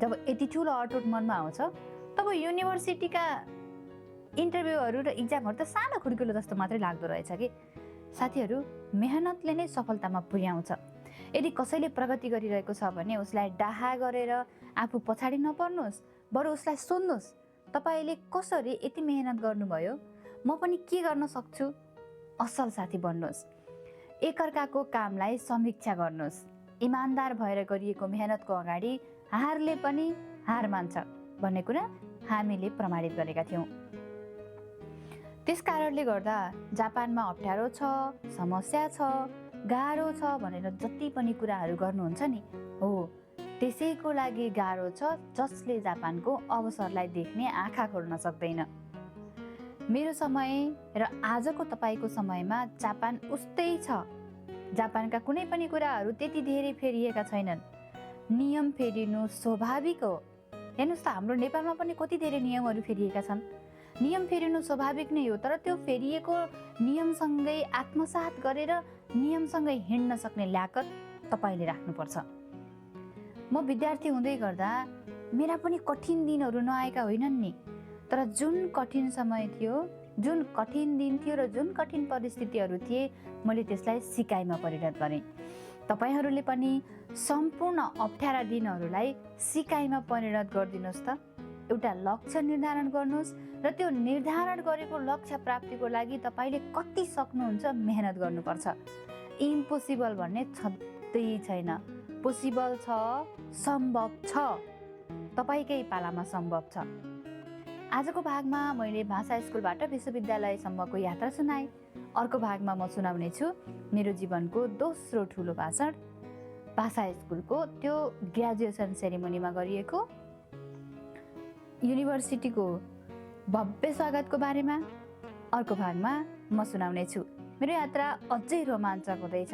जब यति ठुलो अटुट मनमा आउँछ तब युनिभर्सिटीका इन्टरभ्यूहरू र इक्जामहरू त सानो खुड्किलो जस्तो मात्रै लाग्दो रहेछ कि। साथीहरू, मेहनतले नै सफलतामा पुर्याउँछ। यदि कसैले प्रगति गरिरहेको छ भने उसलाई डाहा गरेर आफू पछाडि नपर्नुहोस्, बरु उसलाई सोध्नुहोस्, तपाईँले कसरी यति मेहनत गर्नुभयो, म पनि के गर्न सक्छु। असल साथी बन्नुहोस्। एकअर्काको कामलाई समीक्षा गर्नुहोस्। इमान्दार भएर गरिएको मेहनतको अगाडि हारले पनि हार मान्छ भन्ने कुरा हामीले प्रमाणित गरेका थियौँ। त्यस कारणले गर्दा जापानमा अप्ठ्यारो छ, समस्या छ, गाह्रो छ भनेर जति पनि कुराहरू गर्नुहुन्छ नि, हो त्यसैको लागि गाह्रो छ जसले जापानको अवसरलाई देख्ने आँखा खोल्न सक्दैन। मेरो समय र आजको तपाईँको समयमा जापान उस्तै छ। जापानका कुनै पनि कुराहरू त्यति धेरै फेरिएका छैनन्। नियम फेरिनु स्वाभाविक हो। हेर्नुहोस् त, हाम्रो नेपालमा पनि कति धेरै नियमहरू फेरिएका छन्। नियम फेरिनु स्वाभाविक नै हो, तर त्यो फेरिएको नियमसँगै आत्मसात गरेर नियमसँगै हिँड्न सक्ने ल्याकत तपाईँले राख्नुपर्छ। म विद्यार्थी हुँदै गर्दा मेरा पनि कठिन दिनहरू नआएका होइनन् नि, तर जुन कठिन समय थियो, जुन कठिन दिन थियो र जुन कठिन परिस्थितिहरू थिए, मैले त्यसलाई सिकाइमा परिणत गरेँ। तपाईँहरूले पनि सम्पूर्ण अप्ठ्यारा दिनहरूलाई सिकाइमा परिणत गरिदिनुहोस् त। एउटा लक्ष्य निर्धारण गर्नुहोस् र त्यो निर्धारण गरेको लक्ष्य प्राप्तिको लागि तपाईँले कति सक्नुहुन्छ मेहनत गर्नुपर्छ। इम्पोसिबल भन्ने छँदै छैन, पोसिबल छ, सम्भव छ, तपाईँकै पालामा सम्भव छ। आजको भागमा मैले भाषा स्कुलबाट विश्वविद्यालयसम्मको यात्रा सुनाएँ। अर्को भागमा म सुनाउने छु मेरो जीवनको दोस्रो ठुलो भाषण, भाषा स्कुलको त्यो ग्रेजुएसन सेरेमोनीमा गरिएको युनिभर्सिटीको भव्य स्वागतको बारेमा अर्को भागमा म सुनाउने छु। मेरो यात्रा अझै रोमाञ्चक हुँदैछ।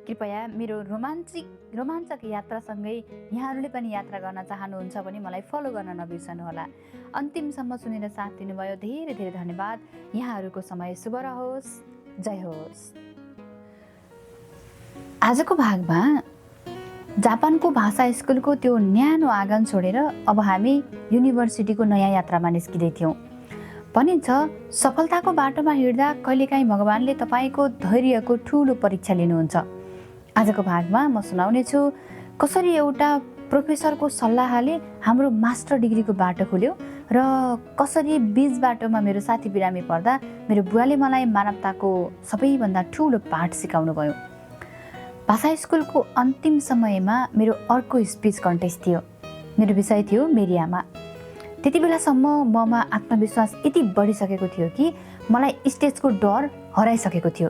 कृपया मेरो रोमाञ्चक यात्रासँगै यहाँहरूले पनि यात्रा गर्न चाहनुहुन्छ भने मलाई फलो गर्न नबिर्सनुहोला। अन्तिमसम्म सुनेर साथ दिनुभयो, धेरै धेरै धन्यवाद। यहाँहरूको समय शुभ रहोस्। जय होस्। आजको भागमा जापानको भाषा स्कुलको त्यो न्यानो आँगन छोडेर अब हामी युनिभर्सिटीको नयाँ यात्रामा निस्किँदै थियौँ। भनिन्छ सफलताको बाटोमा हिँड्दा कहिलेकाहीँ भगवानले तपाईँको धैर्यको ठुलो परीक्षा लिनुहुन्छ। आजको भागमा म सुनाउने छु कसरी एउटा प्रोफेसरको सल्लाहले हाम्रो मास्टर डिग्रीको बाटो खोल्यो र कसरी बीच बाटोमा मेरो साथी बिरामी पर्दा मेरो बुवाले मलाई मानवताको सबैभन्दा ठुलो पाठ सिकाउनु भयो। भाषा स्कुलको अन्तिम समयमा मेरो अर्को स्पिच कन्टेस्ट थियो। मेरो विषय थियो मेरी आमा। त्यति बेलासम्म ममा आत्मविश्वास यति बढिसकेको थियो कि मलाई स्टेजको डर हराइसकेको थियो।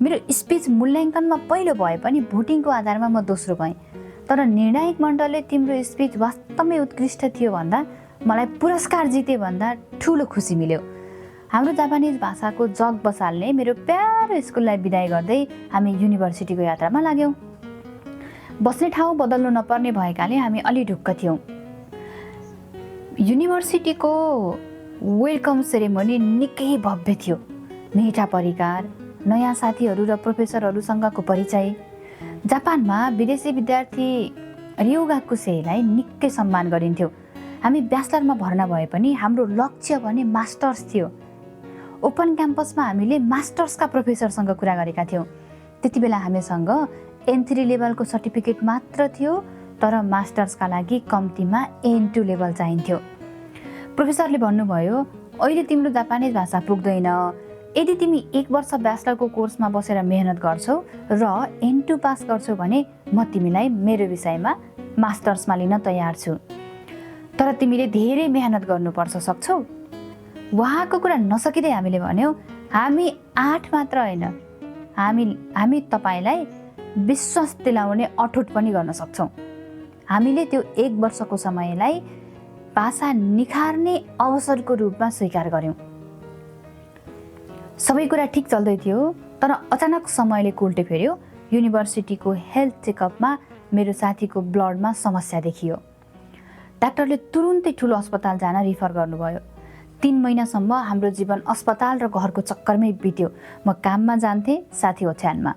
मेरो स्पिच मूल्याङ्कनमा पहिलो भए पनि भोटिङको आधारमा म दोस्रो भएँ। तर निर्णायक मण्डलले तिम्रो स्पिच वास्तवमै उत्कृष्ट थियो भन्दा मलाई पुरस्कार जिते भन्दा ठुलो खुसी मिल्यो। हाम्रो जापानिज भाषाको जग बसाल्ने मेरो प्यारो स्कुललाई बिदाई गर्दै हामी युनिभर्सिटीको यात्रामा लाग्यौँ। बस्ने ठाउँ बदल्नु नपर्ने भएकाले हामी अलि ढुक्क थियौँ। युनिभर्सिटीको वेलकम सेरेमोनी निकै भव्य थियो। मिठा परिकार, नयाँ साथीहरू र प्रोफेसरहरूसँगको परिचय। जापानमा विदेशी विद्यार्थी रियोगा कुसेईलाई निकै सम्मान गरिन्थ्यो। हामी ब्याचलरमा भर्ना भए पनि हाम्रो लक्ष्य भने मास्टर्स थियो। ओपन क्याम्पसमा हामीले मास्टर्सका प्रोफेसरसँग कुरा गरेका थियौँ। त्यति बेला हामीसँग N3 लेभलको सर्टिफिकेट मात्र थियो, तर मास्टर्सका लागि कम्तीमा N2 लेभल चाहिन्थ्यो। प्रोफेसरले भन्नुभयो, अहिले तिम्रो जापानिज भाषा पुग्दैन। यदि तिमी 1 वर्ष ब्याचलरको कोर्समा बसेर मेहनत गर्छौ र N2 पास गर्छौ भने म तिमीलाई मेरो विषयमा मास्टर्समा लिन तयार छु। तर तिमीले धेरै मेहनत गर्नुपर्छ, सक्छौ? उहाँको कुरा नसकिँदै हामीले भन्यौँ, हामी 8 मात्र होइन, हामी तपाईँलाई विश्वास दिलाउने अठोट पनि गर्न सक्छौँ। हामीले त्यो 1 वर्षको समयलाई भाषा निखार्ने अवसरको रूपमा स्वीकार गर्यौँ। सबै कुरा ठिक चल्दै थियो, तर अचानक समयले कोल्टे फेर्यो। युनिभर्सिटीको हेल्थ चेकअपमा मेरो साथीको ब्लडमा समस्या देखियो। डाक्टरले तुरुन्तै ठुलो अस्पताल जान रिफर गर्नुभयो। 3 महिनासम्म हाम्रो जीवन अस्पताल र घरको चक्करमै बित्यो। म काममा जान्थेँ, साथी ओछ्यानमा।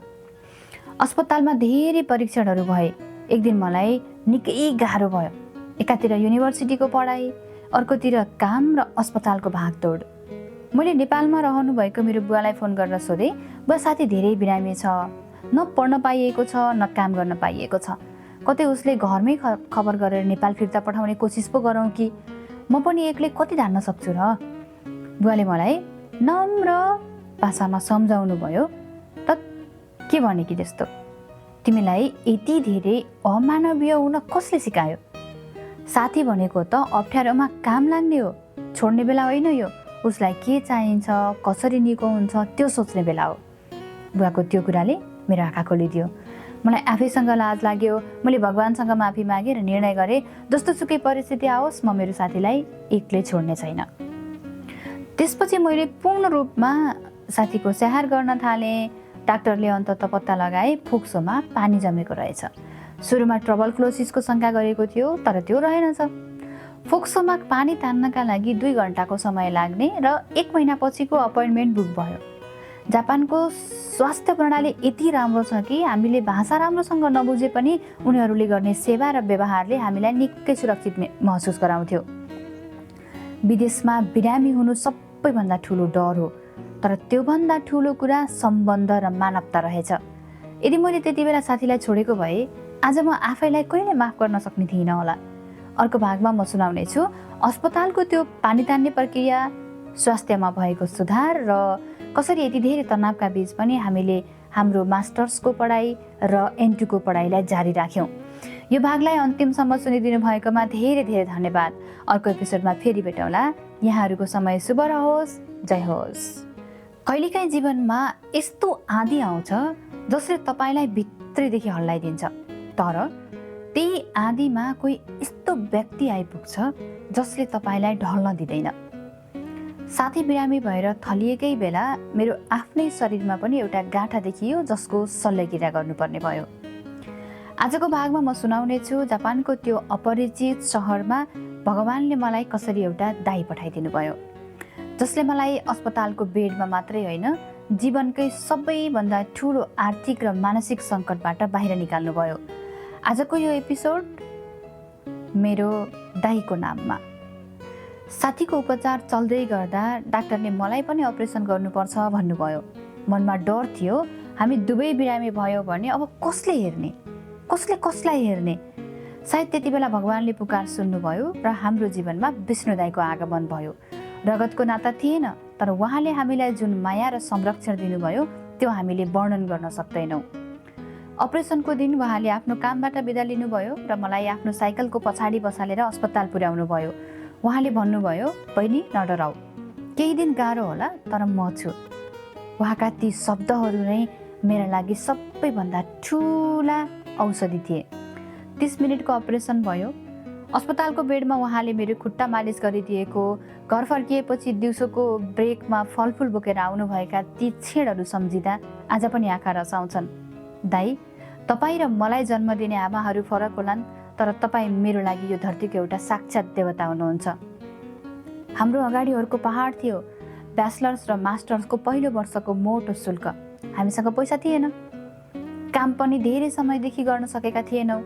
अस्पतालमा धेरै परीक्षणहरू भए। एक दिन मलाई निकै गाह्रो भयो। एकातिर युनिभर्सिटीको पढाइ, अर्कोतिर काम र अस्पतालको भागदौड। मैले नेपालमा रहनु भएको मेरो बुवालाई फोन गरेर सोधेँ, बुवा साथी धेरै बिरामी छ, न पढ्न पाइएको छ न काम गर्न पाइएको छ। कतै उसले घरमै खबर गरेर नेपाल फिर्ता पठाउने कोसिस पो गरौँ कि? म पनि एक्लै कति धान्न सक्छु र? बुवाले मलाई नम्र भाषामा सम्झाउनु भयो, त के भने कि त्यस्तो तिमीलाई यति धेरै अमानवीय हुन कसले सिकायो? साथी भनेको त अप्ठ्यारोमा काम लाग्ने हो, छोड्ने बेला होइन यो। उसलाई के चाहिन्छ, कसरी निको हुन्छ त्यो सोच्ने बेला हो। बुवाको त्यो कुराले मेरो आँखा खोलिदियो। मलाई आफैसँग लाज लाग्यो। मैले भगवानसँग माफी मागेँ र निर्णय गरेँ, जस्तोसुकै परिस्थिति आओस् म मेरो साथीलाई एक्लै छोड्ने छैन। त्यसपछि मैले पूर्ण रूपमा साथीको स्याहार गर्न थालेँ। डाक्टरले अन्ततः पत्ता लगाए फोक्सोमा पानी जमेको रहेछ। सुरुमा ट्रबलक्लोसिसको शङ्का गरेको थियो, तर त्यो रहेनछ। फोक्सोमा पानी तान्नका लागि 2 घन्टाको समय लाग्ने र 1 महिनापछिको अपोइन्टमेन्ट बुक भयो। जापानको स्वास्थ्य प्रणाली यति राम्रो छ कि हामीले भाषा राम्रोसँग नबुझे पनि उनीहरूले गर्ने सेवा र व्यवहारले हामीलाई निकै सुरक्षित महसुस गराउँथ्यो। विदेशमा बिरामी हुनु सबैभन्दा ठुलो डर हो, तर त्योभन्दा ठुलो कुरा सम्बन्ध र मानवता रहेछ। यदि मैले त्यति बेला साथीलाई छोडेको भए आज म आफैलाई कहिले माफ गर्न सक्ने थिइनँ होला। अर्को भागमा म सुनाउने छु अस्पतालको त्यो पानी तान्ने प्रक्रिया, स्वास्थ्यमा भएको सुधार र कसरी यति धेरै तनावका बीच पनि हामीले हाम्रो मास्टर्सको पढाइ र N2 को पढाइलाई जारी राख्यौँ। यो भागलाई अन्तिमसम्म सुनिदिनु भएकोमा धेरै धेरै धन्यवाद। अर्को एपिसोडमा फेरि भेटौँला। यहाँहरूको समय शुभ रहोस्। जय होस्। कहिलेकाहीँ जीवनमा यस्तो आँधी आउँछ जसले तपाईँलाई भित्रैदेखि हल्लाइदिन्छ, तर त्यही आँधीमा कोही यस्तो व्यक्ति आइपुग्छ जसले तपाईँलाई ढल्न दिँदैन। साथी बिरामी भएर थलिएकै बेला मेरो आफ्नै शरीरमा पनि एउटा गाँठा देखियो जसको शल्यक्रिया गर्नुपर्ने भयो। आजको भागमा म सुनाउने छु जापानको त्यो अपरिचित सहरमा भगवानले मलाई कसरी एउटा दाइ पठाइदिनु भयो, जसले मलाई अस्पतालको बेडमा मात्रै होइन जीवनकै सबैभन्दा ठुलो आर्थिक र मानसिक सङ्कटबाट बाहिर निकाल्नुभयो। आजको यो एपिसोड मेरो दाइको नाममा। साथीको उपचार चल्दै गर्दा डाक्टरले मलाई पनि अपरेसन गर्नुपर्छ भन्नुभयो। मनमा डर थियो, हामी दुवै बिरामी भयो भने अब कसले हेर्ने, कसले कसलाई हेर्ने। सायद त्यति बेला भगवानले पुकार सुन्नुभयो र हाम्रो जीवनमा विष्णु दाइको आगमन भयो। रगतको नाता थिएन, तर उहाँले हामीलाई जुन माया र संरक्षण दिनुभयो त्यो हामीले वर्णन गर्न सक्दैनौँ। अपरेसनको दिन उहाँले आफ्नो कामबाट बिदा लिनुभयो र मलाई आफ्नो साइकलको पछाडि बसालेर अस्पताल पुर्याउनु भयो। उहाँले भन्नुभयो, बहिनी नडराऊ, केही दिन गाह्रो होला तर म छु। उहाँका ती शब्दहरू नै मेरा लागि सबैभन्दा ठुला औषधि थिए। 30 मिनटको अपरेसन भयो। अस्पतालको बेडमा उहाँले मेरो खुट्टा मालिस गरिदिएको, घर फर्किएपछि दिउँसोको ब्रेकमा फलफुल बोकेर आउनुभएका ती क्षणहरू सम्झिँदा आज पनि आँखा रसाउँछन्। दाइ, तपाईँ र मलाई जन्म दिने आमाहरू फरक होलान्, तर तपाईँ मेरो लागि यो धरतीको एउटा साक्षात देवता हुनुहुन्छ। हाम्रो अगाडि अर्को पहाड थियो, ब्याचलर्स र मास्टर्सको पहिलो वर्षको मोटो शुल्क। हामीसँग पैसा थिएन, काम पनि धेरै समयदेखि गर्न सकेका थिएनौँ।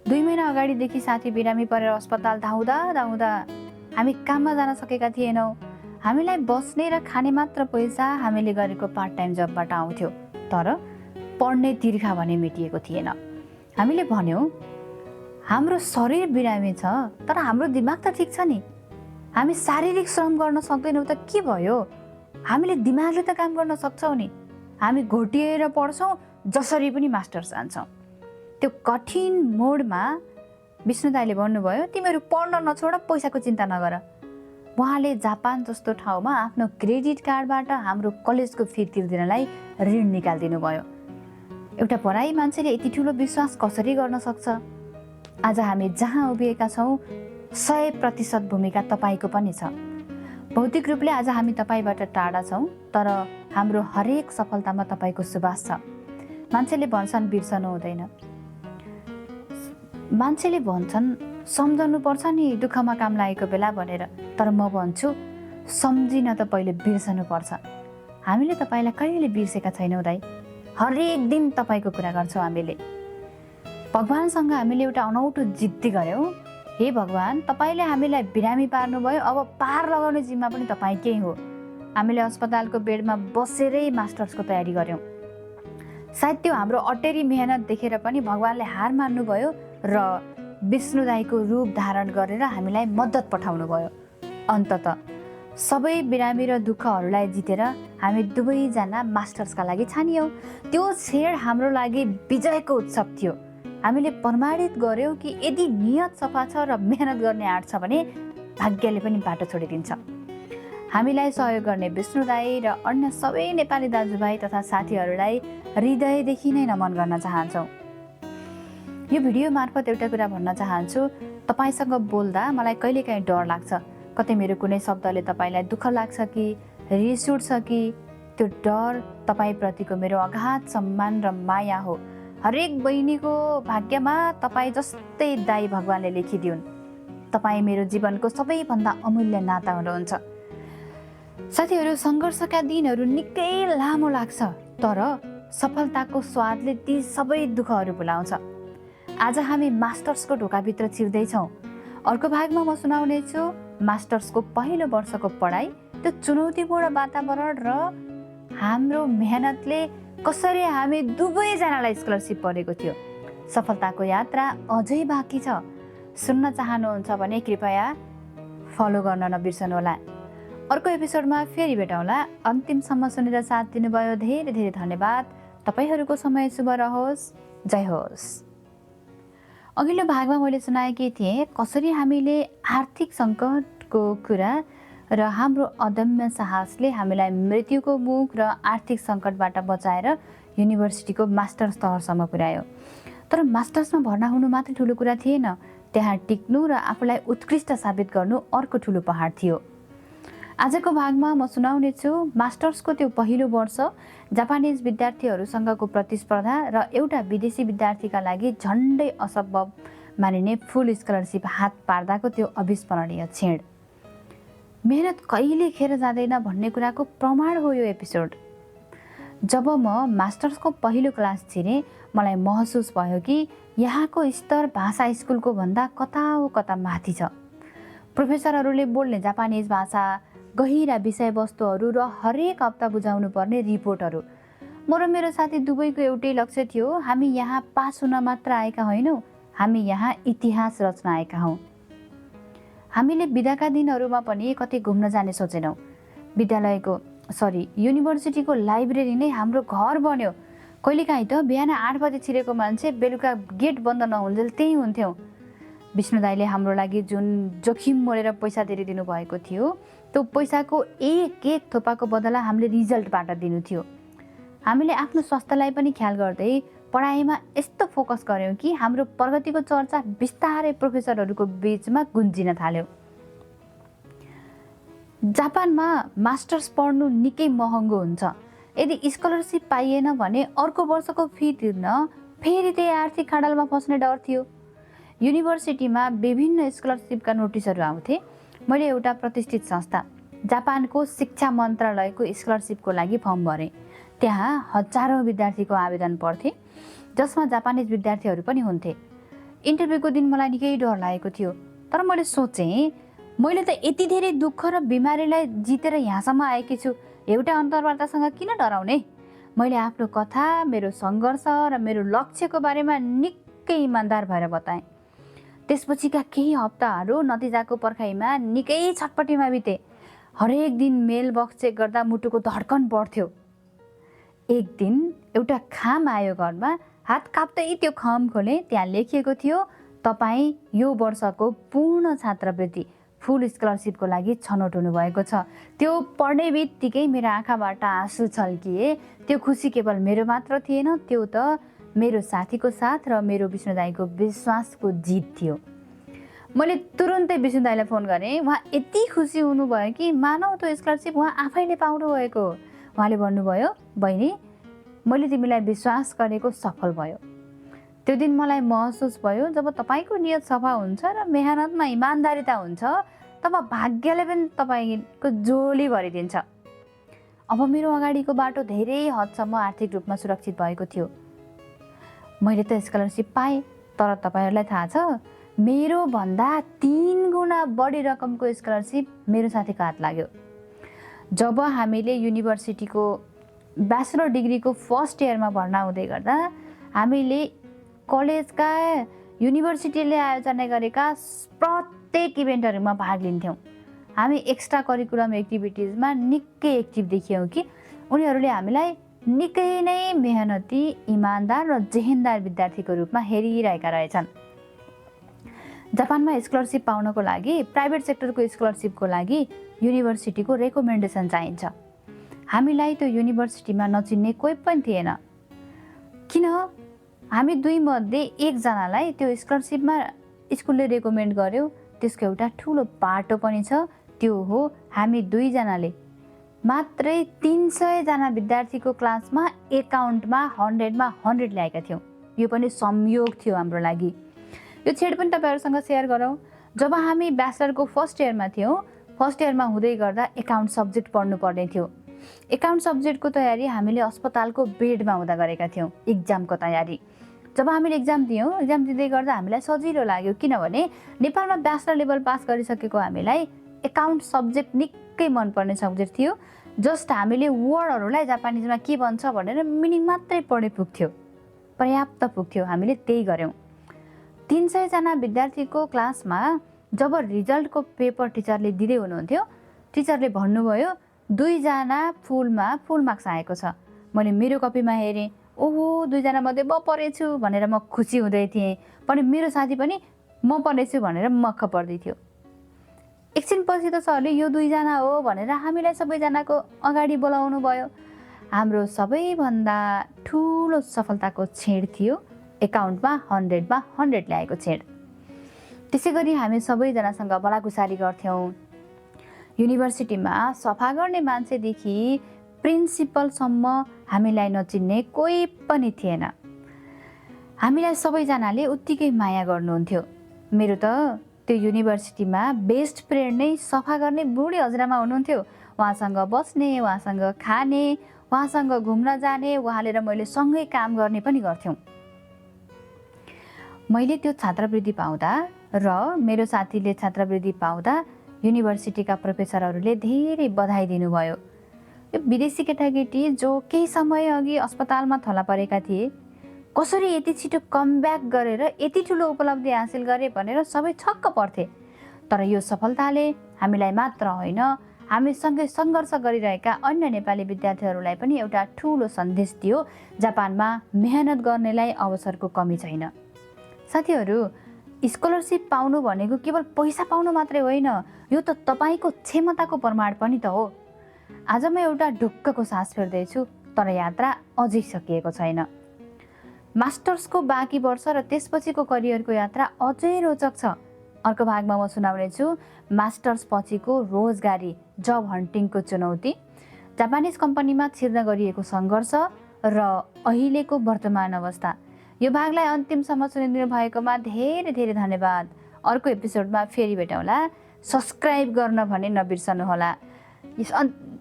2 महिना अगाडिदेखि साथी बिरामी परेर अस्पताल धाउँदा धाउँदा हामी काममा जान सकेका थिएनौँ। हामीलाई बस्ने र खाने मात्र पैसा हामीले गरेको पार्ट टाइम जबबाट आउँथ्यो, तर पढ्ने तिर्खा भने मेटिएको थिएन। हामीले भन्यौँ, हाम्रो शरीर बिरामी छ तर हाम्रो दिमाग त ठिक छ नि। हामी शारीरिक श्रम गर्न सक्दैनौँ त के भयो, हामीले दिमागले त काम गर्न सक्छौँ नि। हामी घोटिएर पढ्छौँ, जसरी पनि मास्टर्स जान्छौँ। त्यो कठिन मोडमा विष्णु दाइले भन्नुभयो, तिमीहरू पढ्न नछोड, पैसाको चिन्ता नगर। उहाँले जापान जस्तो ठाउँमा आफ्नो क्रेडिट कार्डबाट हाम्रो कलेजको फी तिर्दिनलाई ऋण निकालिदिनु भयो। एउटा पढाइ मान्छेले यति ठुलो विश्वास कसरी गर्न सक्छ। आज हामी जहाँ उभिएका छौँ 100% भूमिका तपाईँको पनि छ। भौतिक रूपले आज हामी तपाईँबाट टाढा छौँ, तर हाम्रो हरेक सफलतामा तपाईँको सुवास छ। मान्छेले भन्छन् बिर्सनु हुँदैन, मान्छेले भन्छन् सम्झनुपर्छ नि दुःखमा काम लागेको बेला भनेर, तर म भन्छु सम्झिन त पहिले बिर्सनुपर्छ। हामीले तपाईँलाई कहिले बिर्सेका छैनौँ दाइ, हरेक दिन तपाईँको कुरा गर्छौँ हामीले। भगवानसँग हामीले एउटा अनौठो जिद्दी गऱ्यौँ, हे भगवान, तपाईँले हामीलाई बिरामी पार्नुभयो, अब पार लगाउने जिम्मा पनि तपाईँकै हो। हामीले अस्पतालको बेडमा बसेरै मास्टर्सको तयारी गऱ्यौँ। सायद त्यो हाम्रो अटेरी मेहनत देखेर पनि भगवानले हार मान्नुभयो र विष्णु दाइको रूप धारण गरेर हामीलाई मद्दत पठाउनु भयो। अन्ततः सबै बिरामी र दुःखहरूलाई जितेर हामी दुवैजना मास्टर्सका लागि छानियौँ। त्यो क्षण हाम्रो लागि विजयको उत्सव थियो। हामीले प्रमाणित गर्यौँ कि यदि नियत सफा छ र मेहनत गर्ने आँट छ भने भाग्यले पनि बाटो छोडिदिन्छ। हामीलाई सहयोग गर्ने विष्णु दाइ र अन्य सबै नेपाली दाजुभाइ तथा साथीहरूलाई हृदयदेखि नै नमन गर्न चाहन्छौँ। यो भिडियो मार्फत एउटा कुरा भन्न चाहन्छु, तपाईँसँग बोल्दा मलाई कहिलेकाहीँ डर लाग्छ। कतै मेरो कुनै शब्दले तपाईँलाई दुःख लाग्छ कि रिस उठ्छ कि, त्यो डर तपाईँप्रतिको मेरो अगाध सम्मान र माया हो। हरेक बहिनीको भाग्यमा तपाईँ जस्तै दाइ भगवानले लेखिदिउन्। तपाईँ मेरो जीवनको सबैभन्दा अमूल्य नाता हुनुहुन्छ। साथीहरू, सङ्घर्षका दिनहरू निकै लामो लाग्छ, तर सफलताको स्वादले ती सबै दुःखहरू भुलाउँछ। आज हामी मास्टर्सको ढोकाभित्र छिर्दैछौँ। अर्को भागमा म सुनाउनेछु मास्टर्सको पहिलो वर्षको पढाइ, त्यो चुनौतीपूर्ण वातावरण र हाम्रो मेहनतले कसरी हामी दुवैजनालाई स्कलरसिप परेको थियो। सफलताको यात्रा अझै बाँकी छ। सुन्न चाहनुहुन्छ भने कृपया फलो गर्न नबिर्सनुहोला। अर्को एपिसोडमा फेरि भेटौँला। अन्तिमसम्म सुनेर साथ दिनुभयो धेरै धेरै धन्यवाद। तपाईँहरूको समय शुभ रहोस्। जय होस्। अघिल्लो भागमा मैले सुनाएकी थिएँ कसरी हामीले आर्थिक सङ्कटको कुरा र हाम्रो अदम्य साहसले हामीलाई मृत्युको मुख र आर्थिक सङ्कटबाट बचाएर युनिभर्सिटीको मास्टर्स तहसम्म पुर्यायो। तर मास्टर्समा भर्ना हुनु मात्रै ठुलो कुरा थिएन, त्यहाँ टिक्नु र आफूलाई उत्कृष्ट साबित गर्नु अर्को ठुलो पहाड थियो। आजको भागमा म सुनाउनेछु मास्टर्सको त्यो पहिलो वर्ष जापानिज विद्यार्थीहरूसँगको प्रतिस्पर्धा र एउटा विदेशी विद्यार्थीका लागि झन्डै असम्भव मानिने फुल स्कलरसिप हात पार्दाको त्यो अविस्मरणीय क्षण। मेहनत कहिले खेर जाँदैन भन्ने कुराको प्रमाण हो यो एपिसोड। जब म मास्टर्सको पहिलो क्लास छिरेँ, मलाई महसुस भयो कि यहाँको स्तर भाषा स्कुलको भन्दा कता हो कता माथि छ। प्रोफेसरहरूले बोल्ने जापानिज भाषा, गहिरा विषयवस्तुहरू र हरेक हप्ता बुझाउनु पर्ने रिपोर्टहरू। म र मेरो साथी दुवैको एउटै लक्ष्य थियो, हामी यहाँ पास हुन मात्र आएका होइनौँ, हामी यहाँ इतिहास रच्न आएका हौँ। हामीले बिदाका दिनहरूमा पनि कतै घुम्न जाने सोचेनौँ। युनिभर्सिटीको लाइब्रेरी नै हाम्रो घर बन्यो। कहिलेकाहीँ त बिहान 8 बजे छिरेको मान्छे बेलुका गेट बन्द नहुन्जेल त्यही हुन्थ्यौँ। विष्णु दाईले हाम्रो लागि जुन जोखिम मोलेर पैसा तिरिदिनु भएको थियो, त्यो पैसाको एक एक थोपाको बदला हामीले रिजल्टबाट दिनु थियो। हामीले आफ्नो स्वास्थ्यलाई पनि ख्याल गर्दै पढाइमा यस्तो फोकस गऱ्यौँ कि हाम्रो प्रगतिको चर्चा बिस्तारै प्रोफेसरहरूको बिचमा गुन्जिन थाल्यो। जापानमा मास्टर्स पढ्नु निकै महँगो हुन्छ। यदि स्कलरसिप पाइएन भने अर्को वर्षको फी तिर्न फेरि त्यही आर्थिक खाडलमा फस्ने डर थियो। युनिभर्सिटीमा विभिन्न स्कलरसिपका नोटिसहरू आउँथे। मैले एउटा प्रतिष्ठित संस्था जापानको शिक्षा मन्त्रालयको स्कलरसिपको लागि फर्म भरेँ। त्यहाँ हजारौँ विद्यार्थीको आवेदन पर्थे, जसमा जापानिज विद्यार्थीहरू पनि हुन्थे। इन्टरभ्यूको दिन मलाई निकै डर लागेको थियो, तर मैले सोचेँ मैले त यति धेरै दुःख र बिमारीलाई जितेर यहाँसम्म आएकी छु, एउटा अन्तर्वार्तासँग किन डराउने। मैले आफ्नो कथा, मेरो सङ्घर्ष र मेरो लक्ष्यको बारेमा निकै इमान्दार भएर बताएँ। त्यसपछिका केही हप्ताहरू नतिजाको पर्खाइमा निकै छटपटीमा बिते। हरेक दिन मेल बक्स चेक गर्दा मुटुको धड्कन बढ्थ्यो। एक दिन एउटा खाम आयो घरमा। हात काप्दै त्यो खाम खोलेँ। त्यहाँ लेखिएको थियो, तपाईँ यो वर्षको पूर्ण छात्रवृत्ति फुल स्कलरसिपको लागि छनौट हुनुभएको छ। त्यो पढ्ने बित्तिकै मेरो आँखाबाट आँसु छल्किए। त्यो खुसी केवल मेरो मात्र थिएन, त्यो त मेरो साथीको साथ र मेरो विष्णु दाईको विश्वासको जित थियो। मैले तुरुन्तै विष्णु दाईलाई फोन गरेँ। उहाँ यति खुसी हुनुभयो कि मानौ त्यो स्कलरसिप उहाँ आफैले पाउनु भएको। उहाँले भन्नुभयो, बहिनी मैले तिमीलाई विश्वास गरेको सफल भयो। त्यो दिन मलाई महसुस भयो, जब तपाईँको नियत सफा हुन्छ र मेहनतमा इमान्दारिता हुन्छ, तब भाग्यले पनि तपाईँको झोली भरिदिन्छ। अब मेरो अगाडिको बाटो धेरै हदसम्म आर्थिक रूपमा सुरक्षित भएको थियो। मैले त स्कलरसिप पाएँ, तर तपाईँहरूलाई थाहा छ, मेरो भन्दा 3 गुणा बढी रकमको स्कलरसिप मेरो साथीको हात लाग्यो। जब हामीले युनिभर्सिटीको ब्याचलर डिग्रीको फर्स्ट इयरमा भर्ना हुँदै गर्दा हामीले कलेजका युनिभर्सिटीले आयोजना गरेका प्रत्येक इभेन्टहरूमा भाग लिन्थ्यौँ। हामी एक्स्ट्रा करिकुलम एक्टिभिटिजमा निकै एक्टिभ देखियौँ कि उनीहरूले हामीलाई निकै नै मेहनती, इमान्दार र जेहेन्दार विद्यार्थीको रूपमा हेरिरहेका रहेछन्। जापानमा स्कलरसिप पाउनको लागि, प्राइभेट सेक्टरको स्कलरसिपको लागि युनिभर्सिटीको रेकमेन्डेसन चाहिन्छ। हामीलाई त्यो युनिभर्सिटीमा नचिन्ने कोही पनि थिएन। किन? हामी दुई मध्ये एकजनालाई त्यो स्कलरसिपमा स्कुलले रेकमेन्ड गर्यो। त्यसको एउटा ठुलो बाटो पनि छ, त्यो हो हामी दुईजनाले मात्रै 300 जना विद्यार्थीको क्लासमा एकाउन्टमा 100मा 100 ल्याएका थियौँ। यो पनि संयोग थियो हाम्रो लागि। यो छेड पनि तपाईँहरूसँग सेयर गरौँ। जब हामी ब्याचलरको फर्स्ट इयरमा थियौँ, फर्स्ट इयरमा हुँदै गर्दा एकाउन्ट सब्जेक्ट पढ्नुपर्ने थियो। एकाउन्ट सब्जेक्टको तयारी हामीले अस्पतालको बेडमा हुँदा गरेका थियौँ, इक्जामको तयारी। जब हामीले इक्जाम दियौँ, इक्जाम दिँदै गर्दा हामीलाई सजिलो लाग्यो, किनभने नेपालमा ब्याचलर लेभल पास गरिसकेको हामीलाई एकाउन्ट सब्जेक्ट निकै मनपर्ने सब्जेक्ट थियो। जस्ट हामीले वर्डहरूलाई जापानिजमा के भन्छ भनेर मिनिङ मात्रै पढे पुग्थ्यो, पर्याप्त पुग्थ्यो। हामीले त्यही गऱ्यौँ। 300 जना विद्यार्थीको क्लासमा जब रिजल्टको पेपर टिचरले दिँदै हुनुहुन्थ्यो, टिचरले भन्नुभयो 2 जना फुल मार्क्स आएको छ। मैले मेरो कपीमा हेरेँ, ओहो 2 जना मध्ये म परेछु भनेर म खुसी हुँदै थिएँ। पनि मेरो साथी पनि म परेछु भनेर मक्ख पर्दै थियो। एकछिनपछि त सरले यो 2 जना हो भनेर हामीलाई सबैजनाको अगाडि बोलाउनु भयो। हाम्रो सबैभन्दा ठुलो सफलताको छेड थियो एकाउन्टमा 100मा 100 ल्याएको छेड। त्यसै गरी हामी सबैजनासँग बलाकुसारी गर्थ्यौँ। युनिभर्सिटीमा सफा गर्ने मान्छेदेखि प्रिन्सिपलसम्म हामीलाई नचिन्ने कोही पनि थिएन। हामीलाई सबैजनाले उत्तिकै माया गर्नुहुन्थ्यो। मेरो त त्यो युनिभर्सिटीमा बेस्ट फ्रेन्ड नै सफा गर्ने बुढी हजुरआमा हुनुहुन्थ्यो। उहाँसँग बस्ने, उहाँसँग खाने, उहाँसँग घुम्न जाने, उहाँले र मैले सँगै काम गर्ने पनि गर्थ्यौँ। मैले त्यो छात्रवृत्ति पाउँदा र मेरो साथीले छात्रवृत्ति पाउँदा युनिभर्सिटीका प्रोफेसरहरूले धेरै बधाई दिनुभयो। यो विदेशी केटाकेटी जो केही समय अघि अस्पतालमा थला परेका थिए, कसरी यति छिटो कमब्याक गरेर यति ठुलो उपलब्धि हासिल गरे भनेर सबै छक्क पर्थे। तर यो सफलताले हामीलाई मात्र होइन, हामीसँगै सङ्घर्ष गरिरहेका अन्य नेपाली विद्यार्थीहरूलाई पनि एउटा ठुलो सन्देश दियो, जापानमा मेहनत गर्नेलाई अवसरको कमी छैन। साथीहरू, स्कलरसिप पाउनु भनेको केवल पैसा पाउनु मात्रै होइन, यो त तपाईँको क्षमताको प्रमाण पनि त हो। आज म एउटा ढुक्कको सास फेर्दैछु, तर यात्रा अझै सकिएको छैन। मास्टर्सको बाँकी वर्ष र त्यसपछिको करियरको यात्रा अझै रोचक छ। अर्को भागमा म सुनाउनेछु मास्टर्स पछिको रोजगारी, जब हन्टिङको चुनौती, जापानिज कम्पनीमा छिर्न गरिएको सङ्घर्ष र अहिलेको वर्तमान अवस्था। यो भागलाई अन्तिमसम्म सुनिदिनु भएकोमा धेरै धेरै धन्यवाद। अर्को एपिसोडमा फेरि भेटौँला। सब्सक्राइब गर्न भने नबिर्सनुहोला।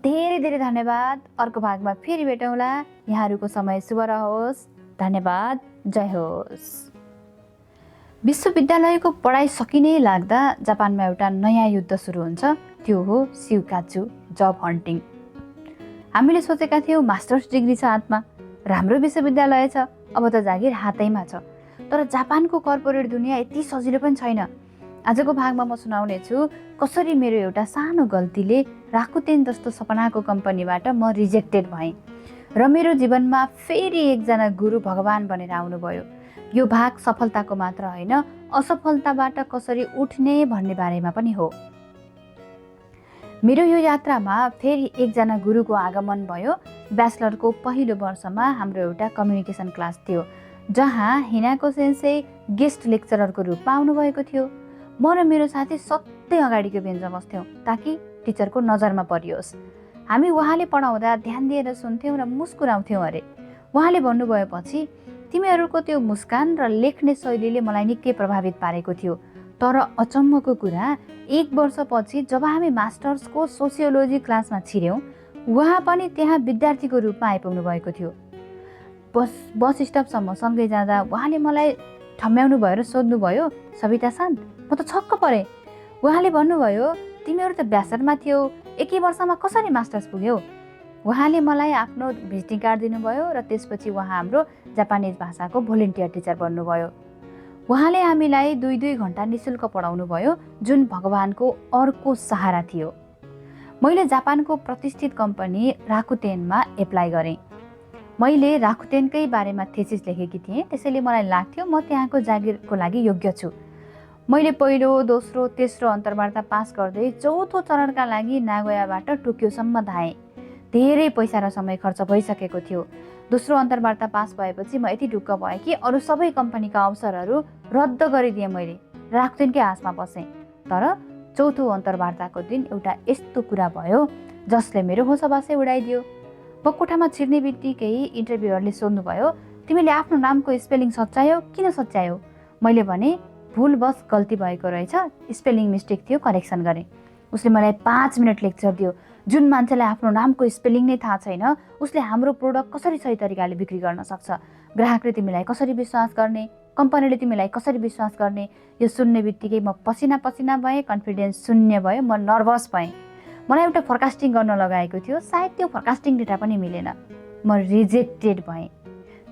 धेरै धेरै धन्यवाद। अर्को भागमा फेरि भेटौँला। यहाँहरूको समय शुभ रहोस्। धन्यवाद। जय होस्। विश्वविद्यालयको पढाइ सकिने लाग्दा जापानमा एउटा नयाँ युद्ध सुरु हुन्छ। त्यो हो सिउकाचु, जब हन्टिङ। हामीले सोचेका थियौँ मास्टर्स डिग्री छ हातमा, राम्रो विश्वविद्यालय छ, अब त जागिर हातैमा छ। तर जापानको कर्पोरेट दुनियाँ यति सजिलो पनि छैन। आजको भागमा म सुनाउनेछु कसरी मेरो एउटा सानो गल्तीले राकुतेन जस्तो सपनाको कम्पनीबाट म रिजेक्टेड भएँ र मेरो जीवनमा फेरि एकजना गुरु भगवान बनेर आउनुभयो। यो भाग सफलताको मात्र होइन, असफलताबाट कसरी उठ्ने भन्ने बारेमा पनि हो। मेरो यो यात्रामा फेरि एकजना गुरुको आगमन भयो। ब्याचलरको पहिलो वर्षमा हाम्रो एउटा कम्युनिकेसन क्लास थियो, जहाँ हिनाको सेन्सेई गेस्ट लेक्चररको रूपमा आउनुभएको थियो। म र मेरो साथी सधैँ अगाडिको बेन्चमा बस्थ्यौँ ताकि टिचरको नजरमा परियोस्। हामी उहाँले पढाउँदा ध्यान दिएर सुन्थ्यौँ र मुस्कुराउँथ्यौँ अरे। उहाँले भन्नुभएपछि तिमीहरूको त्यो मुस्कान र लेख्ने शैलीले मलाई निकै प्रभावित पारेको थियो। तर अचम्मको कुरा, 1 वर्षपछि जब हामी मास्टर्सको सोसियोलोजी क्लासमा छिर्यौँ, उहाँ पनि त्यहाँ विद्यार्थीको रूपमा आइपुग्नु भएको थियो। बस स्टपसम्म सँगै जाँदा उहाँले मलाई ठम्म्याउनु भयो र सोध्नुभयो, सविता शान्त? म त छक्क परेँ। उहाँले भन्नुभयो, तिमीहरू त ब्याचलरमा थियौ, एकै वर्षमा कसरी मास्टर्स पुग्यौ? उहाँले मलाई आफ्नो भिजिटिङ कार्ड दिनुभयो र त्यसपछि उहाँ हाम्रो जापानिज भाषाको भोलिन्टियर टिचर बन्नुभयो। उहाँले हामीलाई 2-2 घन्टा निशुल्क पढाउनु भयो, जुन भगवानको अर्को सहारा थियो। मैले जापानको प्रतिष्ठित कम्पनी राकुतेनमा एप्लाई गरेँ। मैले राकुतेनकै बारेमा थेसिस लेखेकी थिएँ, त्यसैले मलाई लाग्थ्यो म त्यहाँको जागिरको लागि योग्य छु। मैले पहिलो, दोस्रो, तेस्रो अन्तर्वार्ता पास गर्दै चौथो चरणका लागि नागोयाबाट टोकियोसम्म धाएँ। धेरै पैसा र समय खर्च भइसकेको थियो। दोस्रो अन्तर्वार्ता पास भएपछि म यति ढुक्क भएँ कि अरू सबै कम्पनीका अवसरहरू रद्द गरिदिएँ। मैले राकुतेनकै आशमा बसेँ। तर चौथो अन्तर्वार्ताको दिन एउटा यस्तो कुरा भयो जसले मेरो होसबासै उडाइदियो। म कोठामा छिर्ने बित्तिकै इन्टरभ्युअरले सोध्नुभयो, तिमीले आफ्नो नामको स्पेलिङ सच्यायौ किन सच्यायौ? मैले भने भुलवश गल्ती भएको रहेछ, स्पेलिङ मिस्टेक थियो, करेक्सन गरेँ। उसले मलाई 5 मिनट लेक्चर दियो। जुन मान्छेलाई आफ्नो नामको स्पेलिङ नै थाहा छैन उसले हाम्रो प्रोडक्ट कसरी सही तरिकाले बिक्री गर्न सक्छ, ग्राहकले तिमीलाई कसरी विश्वास गर्ने, कम्पनीले तिमीलाई कसरी विश्वास गर्ने। यो सुन्ने बित्तिकै म पसिना पसिना भएँ, कन्फिडेन्स शून्य भयो, म नर्भस भएँ। मलाई एउटा फोरकास्टिङ गर्न लगाएको थियो, सायद त्यो फोरकास्टिङ डेटा पनि मिलेन, म रिजेक्टेड भएँ।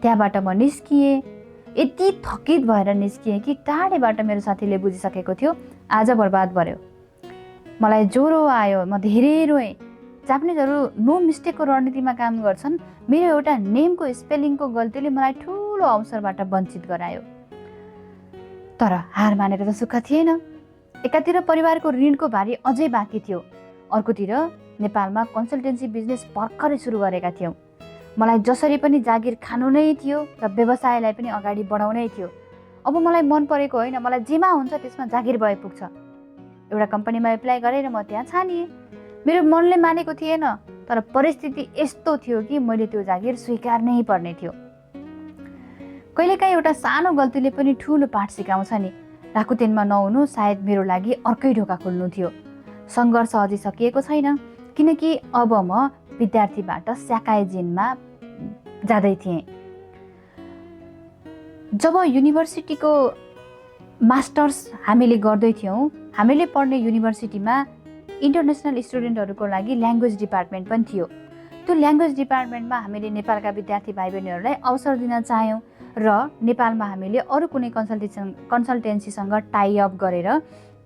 त्यहाँबाट म निस्किएँ। यति थकित भएर निस्किएँ कि टाढेबाट मेरो साथीले बुझिसकेको थियो आज बर्बाद भयो। मलाई ज्वरो आयो, म धेरै रोएँ। जापानिजहरू नो मिस्टेकको रणनीतिमा काम गर्छन्। मेरो एउटा नेमको स्पेलिङको गल्तीले मलाई ठुलो अवसरबाट वञ्चित गरायो। तर हार मानेर त सुख थिएन। एकातिर परिवारको ऋणको भारी अझै बाँकी थियो, अर्कोतिर नेपालमा कन्सल्टेन्सी बिजनेस भर्खरै सुरु गरेका थियौँ। मलाई जसरी पनि जागिर खानु नै थियो र व्यवसायलाई पनि अगाडि बढाउनै थियो। अब मलाई मन परेको होइन, मलाई जेमा हुन्छ त्यसमा जागिर भए पुग्छ। एउटा कम्पनीमा एप्लाई गरेर म त्यहाँ छानिएँ। मेरो मनले मानेको थिएन, तर परिस्थिति यस्तो थियो कि मैले त्यो जागिर स्वीकार नै पर्ने थियो। कहिलेकाहीँ एउटा सानो गल्तीले पनि ठुलो पाठ सिकाउँछ नि। राकुतेनमा नहुनु सायद मेरो लागि अर्कै ढोका खोल्नु थियो। सङ्घर्ष अझै सकिएको छैन, किनकि अब म विद्यार्थीबाट स्याकाइजिनमा जाँदै थिएँ। जब युनिभर्सिटीको मास्टर्स हामीले गर्दै थियौँ, हामीले पढ्ने युनिभर्सिटीमा इन्टरनेसनल स्टुडेन्टहरूको लागि ल्याङ्ग्वेज डिपार्टमेन्ट पनि थियो। त्यो ल्याङ्ग्वेज डिपार्टमेन्टमा हामीले नेपालका विद्यार्थी भाइ बहिनीहरूलाई अवसर दिन चाह्यौँ र नेपालमा हामीले अरू कुनै कन्सल्टेन्सीसँग टाइअप गरेर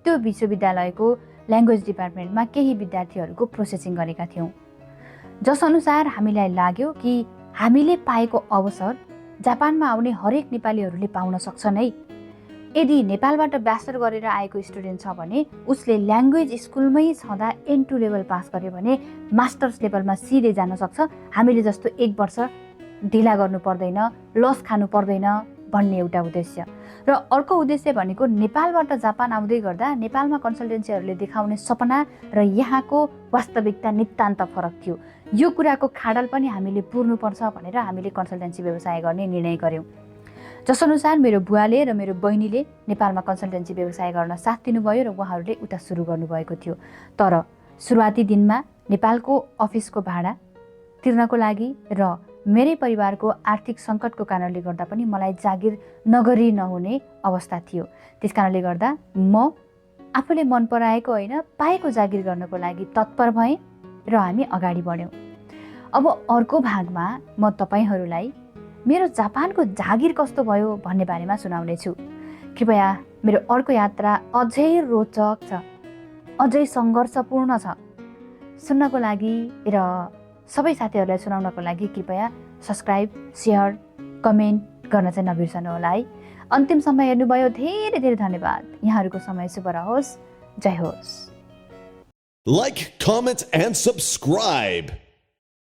त्यो विश्वविद्यालयको ल्याङ्ग्वेज डिपार्टमेन्टमा केही विद्यार्थीहरूको प्रोसेसिङ गरेका थियौँ। जसअनुसार हामीलाई लाग्यो कि हामीले पाएको अवसर जापानमा आउने हरेक नेपालीहरूले पाउन सक्छन् है। यदि नेपालबाट ब्याचलर गरेर आएको स्टुडेन्ट छ भने उसले ल्याङ्ग्वेज स्कुलमै छँदा N2 लेभल पास गर्यो भने मास्टर्स लेभलमा सिधै जान सक्छ। हामीले जस्तो 1 वर्ष ढिला गर्नु पर्दैन, लस खानु पर्दैन भन्ने एउटा उद्देश्य। र अर्को उद्देश्य भनेको नेपालबाट जापान आउँदै गर्दा नेपालमा कन्सल्टेन्सीहरूले देखाउने सपना र यहाँको वास्तविकता नितान्त फरक थियो। यो कुराको खाडल पनि हामीले पुर्नुपर्छ भनेर हामीले कन्सल्टेन्सी व्यवसाय गर्ने निर्णय गर्यौँ। जसअनुसार मेरो बुवाले र मेरो बहिनीले नेपालमा कन्सल्टेन्सी व्यवसाय गर्न साथ दिनुभयो र उहाँहरूले उता सुरु गर्नुभएको थियो। तर सुरुवाती दिनमा नेपालको अफिसको भाडा तिर्नको लागि र मेरै परिवारको आर्थिक सङ्कटको कारणले गर्दा पनि मलाई जागिर नगरी नहुने अवस्था थियो। त्यस कारणले गर्दा म आफूले मन पराएको होइन पाएको जागिर गर्नको लागि तत्पर भएँ र हामी अगाडि बढ्यौँ। अब अर्को भागमा म तपाईँहरूलाई मेरो जापानको जागिर कस्तो भयो भन्ने बारेमा सुनाउने छु। कृपया मेरो अर्को यात्रा अझै रोचक छ, अझै सङ्घर्षपूर्ण छ। सुन्नको लागि र सबै साथीहरूलाई सुनाउनको लागि कृपया सब्सक्राइब, सेयर, कमेन्ट गर्न चाहिँ नबिर्सनु होला है। अन्तिमसम्म हेर्नुभयो धेरै धेरै धन्यवाद। यहाँहरूको समय शुभ रहोस्। जय होस्। Like, comment, and subscribe.